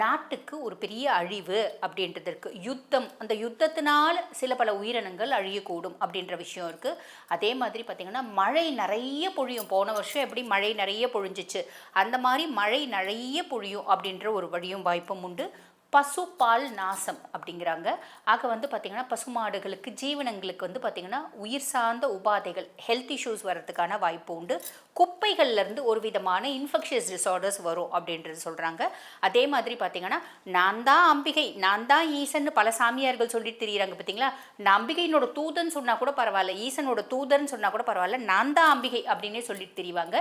நாட்டுக்கு ஒரு பெரிய அழிவு அப்படின்றது இருக்கு. யுத்தம், அந்த யுத்தத்தினால சில பல உயிரினங்கள் அழியக்கூடும் அப்படின்ற விஷயம் இருக்கு. அதே மாதிரி பார்த்தீங்கன்னா மழை நிறைய பொழியும். போன வருஷம் எப்படி மழை நிறைய பொழிஞ்சிச்சு, அந்த மாதிரி மழை நிறைய பொழியும் அப்படின்ற ஒரு வழியும் வாய்ப்பும் உண்டு. பசுப்பால் நாசம் அப்படிங்கிறாங்க. ஆக பார்த்திங்கன்னா பசுமாடுகளுக்கு, ஜீவனங்களுக்கு பார்த்திங்கன்னா உயிர் சார்ந்த உபாதைகள், ஹெல்த் இஷ்யூஸ் வர்றதுக்கான வாய்ப்பு உண்டு. குப்பைகள்லேருந்து ஒரு விதமான இன்ஃபெக்ஷியஸ் டிஸார்டர்ஸ் வரும் அப்படின்றது சொல்கிறாங்க. அதே மாதிரி பார்த்திங்கன்னா நான் தான் அம்பிகை, நான் தான் ஈசன் பல சாமியார்கள் சொல்லிட்டு தெரியுறாங்க பார்த்தீங்களா. நான் அம்பிகையினோட தூதன் சொன்னால் கூட பரவாயில்ல, ஈசனோட தூதர்னு சொன்னால் கூட பரவாயில்ல, நான் தான் அம்பிகை அப்படின்னே சொல்லிட்டு தெரிவாங்க.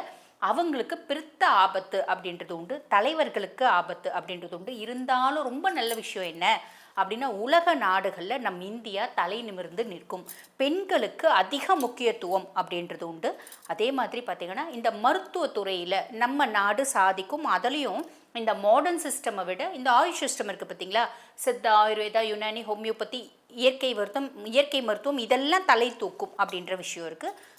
அவங்களுக்கு பிரித்த ஆபத்து அப்படின்றது உண்டு, தலைவர்களுக்கு ஆபத்து அப்படின்றது உண்டு. இருந்தாலும் ரொம்ப நல்ல விஷயம் என்ன அப்படின்னா உலக நாடுகளில் நம் இந்தியா தலை நிமிர்ந்து நிற்கும். பெண்களுக்கு அதிக முக்கியத்துவம் அப்படின்றது உண்டு. அதே மாதிரி பார்த்திங்கன்னா இந்த மருத்துவத்துறையில் நம்ம நாடு சாதிக்கும். அதுலேயும் இந்த மாடர்ன் சிஸ்டமை விட இந்த ஆயுஷ் சிஸ்டம் இருக்குது பார்த்தீங்களா, சித்தா, ஆயுர்வேதா, யுனானி, ஹோமியோபதி, இயற்கை மருத்துவம் இதெல்லாம் தலை தூக்கும் அப்படின்ற விஷயம் இருக்குது.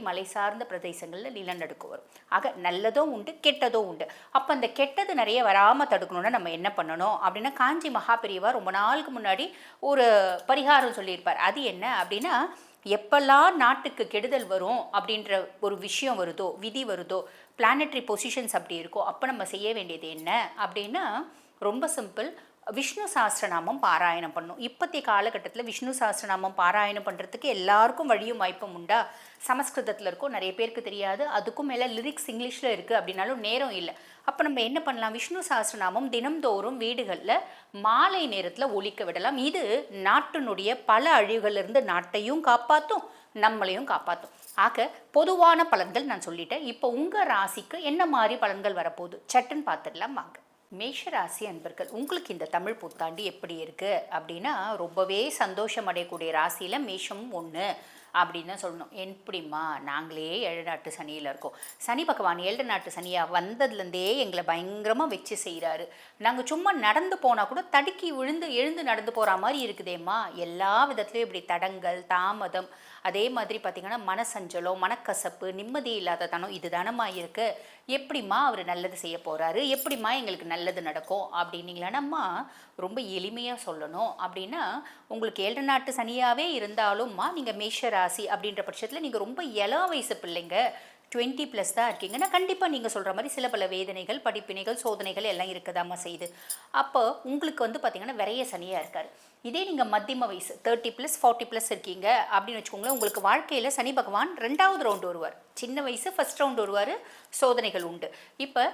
மலை சார்ந்த பிரதேசங்களில் நிலநடுக்கு வரும். ஆக நல்லதும் உண்டு, கெட்டதும் உண்டு. அப்போ அந்த கெட்டது நிறைய வராமல் தடுக்கணும்னா நம்ம என்ன பண்ணணும் அப்படின்னா, காஞ்சி மகாபெரிவா ரொம்ப நாளுக்கு முன்னாடி ஒரு பரிகாரம் சொல்லியிருப்பார். அது என்ன அப்படின்னா, எப்பெல்லாம் நாட்டுக்கு கெடுதல் வரும் அப்படின்ற ஒரு விஷயம் வருதோ, விதி வருதோ, பிளானட்டரி பொசிஷன்ஸ் அப்படி இருக்கோ, அப்போ நம்ம செய்ய வேண்டியது என்ன அப்படின்னா ரொம்ப சிம்பிள், விஷ்ணு சாஸ்திரநாமம் பாராயணம் பண்ணும். இப்போதைய காலகட்டத்தில் விஷ்ணு சாஸ்திரநாமம் பாராயணம் பண்ணுறதுக்கு எல்லாருக்கும் வழியும் வாய்ப்பும் உண்டா? சமஸ்கிருதத்தில் இருக்கும், நிறைய பேருக்கு தெரியாது. அதுக்கும் மேலே லிரிக்ஸ் இங்கிலீஷில் இருக்குது அப்படின்னாலும் நேரம் இல்லை. அப்போ நம்ம என்ன பண்ணலாம், விஷ்ணு சாஸ்திரநாமம் தினம்தோறும் வீடுகளில் மாலை நேரத்தில் ஒலிக்க விடலாம். இது நாட்டினுடைய பல அழிவுகளிலிருந்து நாட்டையும் காப்பாற்றும், நம்மளையும் காப்பாற்றும். ஆக பொதுவான பலன்கள் நான் சொல்லிட்டேன். இப்போ உங்கள் ராசிக்கு என்ன மாதிரி பலன்கள் வரப்போகுது சட்டுன்னு பார்த்துடலாம் வாங்க. மேஷராசி அன்பர்கள், உங்களுக்கு இந்த தமிழ் புத்தாண்டு எப்படி இருக்குது அப்படின்னா ரொம்பவே சந்தோஷம் அடையக்கூடிய ராசியில் மேஷமும் ஒன்று அப்படின்னு தான் சொல்லணும். எப்படிம்மா, நாங்களே 7 நாட்டு சனியில் இருக்கோம். சனி பகவான் 7 நாட்டு சனியாக வந்ததுலேருந்தே எங்களை பயங்கரமாக வச்சு செய்கிறாரு. நாங்கள் சும்மா நடந்து போனால் கூட தடுக்கி விழுந்து எழுந்து நடந்து போகிற மாதிரி இருக்குதேம்மா. எல்லா விதத்துலையும் இப்படி தடங்கள், தாமதம், அதே மாதிரி பார்த்திங்கன்னா மனசஞ்சலம், மனக்கசப்பு, நிம்மதி இல்லாத தனம், இது தானம்மா இருக்குது. எப்படிம்மா அவர் நல்லது செய்ய போகிறாரு, எப்படிம்மா எங்களுக்கு நல்லது நடக்கும் அப்படின்னீங்களானம்மா ரொம்ப எளிமையாக சொல்லணும் அப்படின்னா, உங்களுக்கு 7 நாட்டு சனியாகவே இருந்தாலும்மா நீங்கள் மேஷராசி அப்படின்ற பட்சத்தில் நீங்கள் ரொம்ப இளம் வயசு பிள்ளைங்க, 20+ தான் இருக்கீங்கன்னா கண்டிப்பாக நீங்கள் சொல்கிற மாதிரி சில பல வேதனைகள், படிப்பினைகள், சோதனைகள் எல்லாம் இருக்கதாம்மா செய்யுது. அப்போ உங்களுக்கு பார்த்திங்கன்னா விரைய சனியாக இருக்கார். இதே நீங்கள் மத்தியம வயசு 30+, 40+ இருக்கீங்க அப்படின்னு வச்சுக்கோங்களேன், உங்களுக்கு வாழ்க்கையில் சனி பகவான் 2வது ரவுண்டு வருவார். சின்ன வயசு ஃபஸ்ட் ரவுண்டு வருவார், சோதனைகள் உண்டு. இப்போ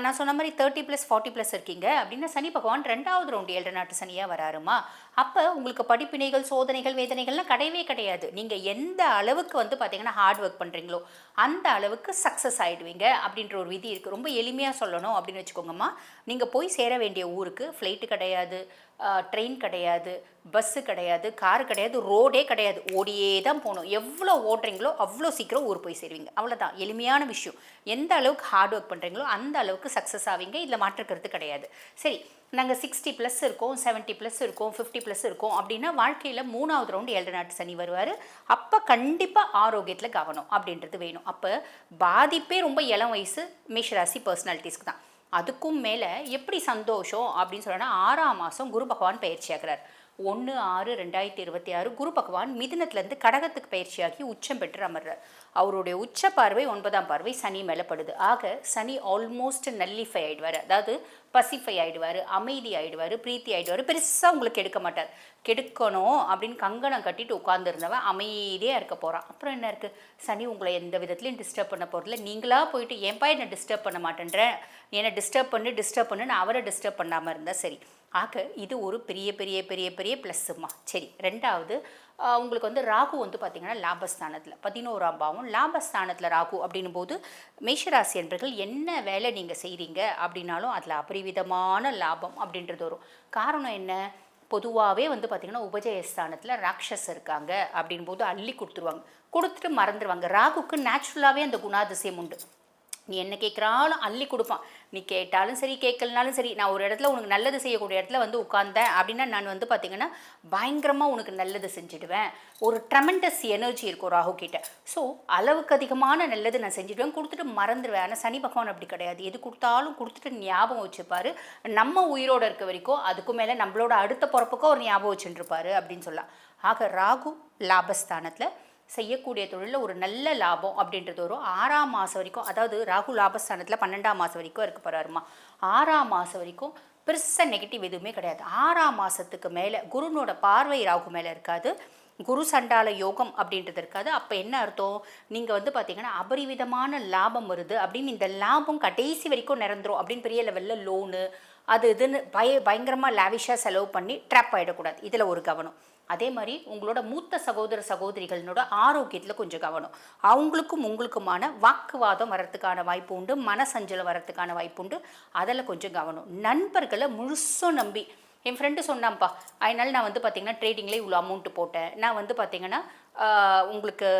நான் சொன்ன மாதிரி 30+, 40+ இருக்கீங்க அப்படின்னா சனி பகவான் 2வது ரவுண்டு 7 நாட்டு சனியாக வராருமா. அப்போ உங்களுக்கு படிப்பினைகள், சோதனைகள், வேதனைகள்லாம் கிடையவே கிடையாது. நீங்கள் எந்த அளவுக்கு பார்த்திங்கன்னா ஹார்ட் ஒர்க் பண்ணுறீங்களோ அந்த அளவுக்கு சக்ஸஸ் ஆகிடுவீங்க அப்படின்ற ஒரு விதி இருக்குது. ரொம்ப எளிமையாக சொல்லணும் அப்படின்னு வச்சுக்கோங்கம்மா, நீங்கள் போய் சேர வேண்டிய ஊருக்கு ஃப்ளைட்டு கிடையாது, ட்ரெயின் கிடையாது, பஸ்ஸு கிடையாது, கார் கிடையாது, ரோடே கிடையாது, ஓடியே தான் போகணும். எவ்வளோ ஓடுறீங்களோ அவ்வளோ சீக்கிரம் ஊர் போய் சேருவீங்க. அவ்வளோதான், எளிமையான விஷயம். எந்த அளவுக்கு ஹார்ட் ஒர்க் பண்ணுறீங்களோ அந்த அளவுக்கு சக்ஸஸ் ஆவீங்க. இதில் மாற்றுக்கிறது கிடையாது. சரி, நாங்கள் 60+ இருக்கோம், 70+ இருக்கோம், 50+ இருக்கோம் அப்படின்னா வாழ்க்கையில் 3வது ரவுண்டு 7 நாட்டு சனி வருவார். அப்போ கண்டிப்பாக ஆரோக்கியத்தில் கவனம் அப்படின்றது வேணும். அப்போ பாதிப்பே ரொம்ப இளம் வயசு மேஷராசி பர்சனாலிட்டிஸ்க்கு தான். அதுக்கும் மேலே எப்படி சந்தோஷம் அப்படின்னு சொன்னா 6ஆம் மாதம் குரு பகவான் பயிற்சி ஆகிறார். 1/6/2026 குரு பகவான் மிதுனத்துலேருந்து கடகத்துக்கு பயிற்சியாகி உச்சம் பெற்று அமர்றார். அவருடைய உச்ச பார்வை 9ஆம் பார்வை சனி மேலே படுது. ஆக சனி ஆல்மோஸ்ட் நல்லிஃபை ஆகிடுவார், அதாவது பசிஃபை ஆகிடுவார், அமைதி ஆகிடுவார், பிரீத்தி ஆகிடுவார். பெருசாக உங்களுக்கு கெடுக்க மாட்டார். கெடுக்கணும் அப்படின்னு கங்கணம் கட்டிட்டு உட்காந்துருந்தவன் அமைதியாக இருக்க போகிறான். அப்புறம் என்ன இருக்குது, சனி உங்களை எந்த விதத்துலையும் டிஸ்டர்ப் பண்ண போகிறதில்ல. நீங்களாக போயிட்டு ஏன்பா என்னை டிஸ்டர்ப் பண்ண மாட்டேன்றேன், என்னை டிஸ்டர்ப் பண்ணுன்னு அவரை டிஸ்டர்ப் பண்ணாமல் இருந்தால் சரி. ஆக இது ஒரு பெரிய பெரிய பெரிய பெரிய ப்ளஸ்ஸுமா. சரி, 2வது உங்களுக்கு வந்து ராகு வந்து பார்த்திங்கன்னா லாபஸ்தானத்தில் 11ஆம் பாவம் லாபஸ்தானத்தில் ராகு அப்படின்னும் போது மேஷராசி என்பர்கள் என்ன வேலை நீங்கள் செய்கிறீங்க அப்படின்னாலும் அதில் அபரிவிதமான லாபம் அப்படின்றது வரும். காரணம் என்ன? பொதுவாகவே வந்து பார்த்திங்கன்னா உபஜயஸ்தானத்தில் ராட்சஸ் இருக்காங்க அப்படின் போது அள்ளி கொடுத்துட்டு மறந்துடுவாங்க. ராகுக்கு நேச்சுரலாகவே அந்த குணாதிசயம் உண்டு. நீ என்ன கேட்குறாலும் அள்ளி கொடுப்பான். நீ கேட்டாலும் சரி கேட்கலனாலும் சரி, நான் ஒரு இடத்துல உனக்கு நல்லது செய்யக்கூடிய இடத்துல வந்து உட்கார்ந்தேன் அப்படின்னா நான் வந்து பார்த்திங்கன்னா பயங்கரமாக உனக்கு நல்லது செஞ்சுடுவேன். ஒரு ட்ரெமெண்டஸ் எனர்ஜி இருக்கும் ராகு கிட்ட. ஸோ அளவுக்கு அதிகமான நல்லது நான் செஞ்சுடுவேன், கொடுத்துட்டு மறந்துடுவேன். ஆனால் சனி பகவான் அப்படி கிடையாது. எது கொடுத்தாலும் கொடுத்துட்டு ஞாபகம் வச்சுப்பாரு. நம்ம உயிரோடு இருக்க வரைக்கும் அதுக்கு மேலே நம்மளோட அடுத்த பிறப்புக்கும் ஒரு ஞாபகம் வச்சுருப்பாரு அப்படின்னு சொல்லலாம். ஆக ராகு லாபஸ்தானத்தில் செய்யக்கூடிய தொழிலில் ஒரு நல்ல லாபம் அப்படின்றது வரும். 6ஆம் மாதம் வரைக்கும், அதாவது ராகு லாபஸ்தானத்தில் 12ஆம் மாதம் வரைக்கும் இருக்க போகிறாருமா. 6ஆம் மாதம் வரைக்கும் பெருசாக நெகட்டிவ் எதுவுமே கிடையாது. 6ஆம் மாதத்துக்கு மேலே குருனோட பார்வை ராகு மேலே இருக்காது, குரு சண்டால யோகம் அப்படின்றது இருக்காது. அப்போ என்ன அர்த்தம்? நீங்கள் வந்து பார்த்தீங்கன்னா அபரிவிதமான லாபம் வருது அப்படின்னு, இந்த லாபம் கடைசி வரைக்கும் நிரந்தரும் அப்படின்னு பெரிய லெவலில் லோனு அது இதுன்னு பயங்கரமாக லாவிஷாக செலவு பண்ணி ட்ராப் ஆகிடக்கூடாது. இதில் ஒரு கவனம். அதே மாதிரி உங்களோட மூத்த சகோதர சகோதரிகளோட ஆரோக்கியத்தில் கொஞ்சம் கவனம். அவங்களுக்கும் உங்களுக்குமான வாக்குவாதம் வரத்துக்கான வாய்ப்பு உண்டு, மனசஞ்சலம் வரத்துக்கான வாய்ப்பு உண்டு. அதில் கொஞ்சம் கவனம். நண்பர்களை முழுசும் நம்பி, என் ஃப்ரெண்டு சொன்னான்ப்பா, அதனால நான் வந்து பார்த்திங்கன்னா ட்ரேடிங்கில் இவ்வளோ அமௌண்ட்டு போட்டேன், நான் வந்து பார்த்திங்கன்னா உங்களுக்கு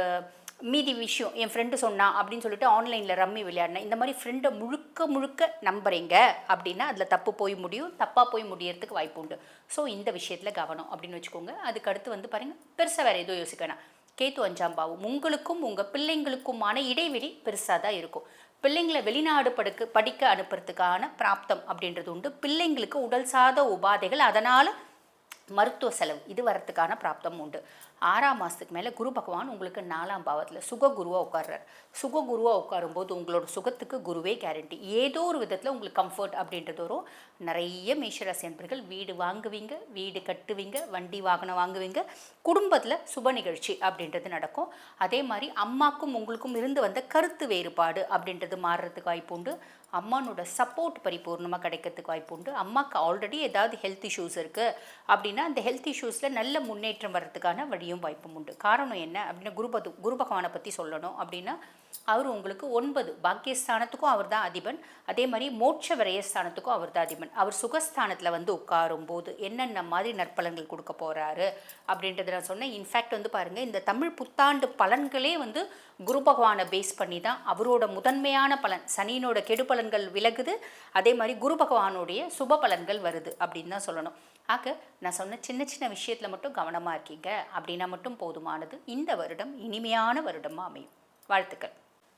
மீதி விஷயம் என் ஃப்ரெண்டு சொன்னான் அப்படின்னு சொல்லிட்டு ஆன்லைனில் ரம்மி விளையாடினேன். இந்த மாதிரி ஃப்ரெண்டை முழுக்க நம்புறீங்க அப்படின்னா அதில் தப்பு போய் முடியும், தப்பாக போய் முடியறதுக்கு வாய்ப்பு உண்டு. ஸோ இந்த விஷயத்தில் கவனம் அப்படின்னு வச்சுக்கோங்க. அதுக்கு அடுத்து வந்து பாருங்கள், பெருசாக வேறு எதுவும் யோசிக்க வேணாம். கேத்து 5ஆம் பாவம் உங்களுக்கும் உங்கள் பிள்ளைங்களுக்குமான இடைவெளி பெருசாக தான் இருக்கும். பிள்ளைங்களை வெளிநாடு படிக்க அனுப்புறதுக்கான பிராப்தம் அப்படின்றது உண்டு. பிள்ளைங்களுக்கு உடல் சார்ந்த உபாதைகள், அதனால் மருத்துவ செலவு இது வரத்துக்கான பிராப்தம் உண்டு. 6ஆம் மாதத்துக்கு மேலே குரு பகவான் உங்களுக்கு 4ஆம் பாவத்தில் சுககுருவாக உட்கார்றார். சுககுருவாக உட்காரும்போது உங்களோட சுகத்துக்கு குருவே கேரண்டி. ஏதோ ஒரு விதத்தில் உங்களுக்கு கம்ஃபர்ட் அப்படின்றது வரும். நிறைய மேஷராசி என்பர்கள் வீடு வாங்குவீங்க, வீடு கட்டுவீங்க, வண்டி வாகனம் வாங்குவீங்க, குடும்பத்தில் சுப நிகழ்ச்சி அப்படின்றது நடக்கும். அதே மாதிரி அம்மாக்கும் உங்களுக்கும் இருந்து வந்த கருத்து வேறுபாடு அப்படின்றது மாறுறதுக்கு வாய்ப்பு உண்டு. அம்மானோட சப்போர்ட் பரிபூர்ணமாக கிடைக்கிறதுக்கு வாய்ப்பு உண்டு. அம்மாவுக்கு ஆல்ரெடி ஏதாவது ஹெல்த் இஷ்யூஸ் இருக்குது அப்படின்னா அந்த ஹெல்த் இஷ்யூஸில் நல்ல முன்னேற்றம் வர்றதுக்கான வழியும் வாய்ப்பும் உண்டு. காரணம் என்ன அப்படின்னா குரு பகவானை பற்றி சொல்லணும் அப்படின்னா அவர் உங்களுக்கு 9 பாக்கியஸ்தானத்துக்கும் அவர் தான் அதிபன், அதே மாதிரி மோட்ச விரயஸ்தானத்துக்கும் அவர் தான் அதிபன். அவர் சுகஸ்தானத்தில் வந்து உட்காரும் போது என்னென்ன மாதிரி நற்பலன்கள் கொடுக்க போகிறாரு அப்படின்றத நான் சொன்னேன். இன்ஃபேக்ட் வந்து பாருங்கள், இந்த தமிழ் புத்தாண்டு பலன்களே வந்து குரு பகவானை பேஸ் பண்ணி தான் அவரோட முதன்மையான பலன். சனியினோட கெடு பலன்கள் விலகுது, அதே மாதிரி குரு பகவானுடைய சுப பலன்கள் வருது அப்படின்னு தான் சொல்லணும். ஆக நான் சொன்ன சின்ன சின்ன விஷயத்தில் மட்டும் கவனமாக இருக்கீங்க அப்படின்னா மட்டும் போதுமானது. இந்த வருடம் இனிமையான வருடமாக அமையும். வாழ்த்துக்கள்.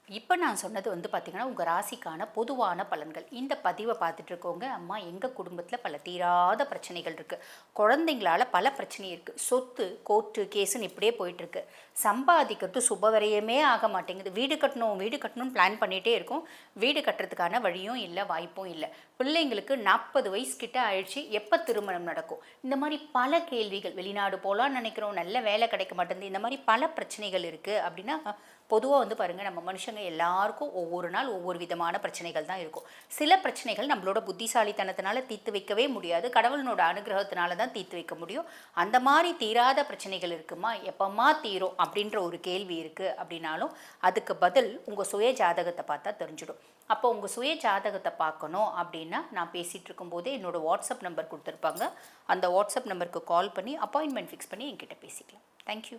இப்போ நான் சொன்னது வந்து பார்த்திங்கன்னா உங்கள் ராசிக்கான பொதுவான பலன்கள். இந்த பதிவை பார்த்துட்டு இருக்கவங்க, அம்மா எங்கள் குடும்பத்தில் பல தீராத பிரச்சனைகள் இருக்குது, குழந்தைங்களால் பல பிரச்சனை இருக்குது, சொத்து கோர்ட்டு கேஸுன்னு இப்படியே போயிட்டுருக்கு, சம்பாதிக்கிறது சுபவரையுமே ஆக மாட்டேங்குது, வீடு கட்டணும்னு பிளான் பண்ணிகிட்டே இருக்கோம், வீடு கட்டுறதுக்கான வழியும் இல்லை, வாய்ப்பும் இல்லை, பிள்ளைங்களுக்கு 40 வயசு கிட்ட ஆயிடுச்சு, எப்போ திருமணம் நடக்கும், இந்த மாதிரி பல கேள்விகள், வெளிநாடு போகலான்னு நினைக்கிறோம், நல்ல வேலை கிடைக்க மாட்டேங்குது, இந்த மாதிரி பல பிரச்சனைகள் இருக்குது அப்படின்னா பொதுவாக வந்து பாருங்கள், நம்ம மனுஷங்க எல்லாருக்கும் ஒவ்வொரு நாள் ஒவ்வொரு விதமான பிரச்சனைகள் தான் இருக்கும். சில பிரச்சனைகள் நம்மளோட புத்திசாலித்தனத்தினால தீர்த்து வைக்கவே முடியாது, கடவுளனோட அனுகிரகத்தினால தான் தீர்த்து வைக்க முடியும். அந்த மாதிரி தீராத பிரச்சனைகள் இருக்குமா, எப்பமா தீரும் அப்படின்ற ஒரு கேள்வி இருக்குது அப்படின்னாலும் அதுக்கு பதில் உங்கள் சுய ஜாதகத்தை பார்த்தா தெரிஞ்சிடும். அப்போ உங்கள் சுய ஜாதகத்தை பார்க்கணும் அப்படின்னா நான் பேசிகிட்டு இருக்கும்போதே என்னோடய வாட்ஸ்அப் நம்பர் கொடுத்துருப்பாங்க, அந்த வாட்ஸ்அப் நம்பருக்கு கால் பண்ணி அப்பாயின்மெண்ட் ஃபிக்ஸ் பண்ணி என்கிட்ட பேசிக்கலாம். தேங்க்யூ.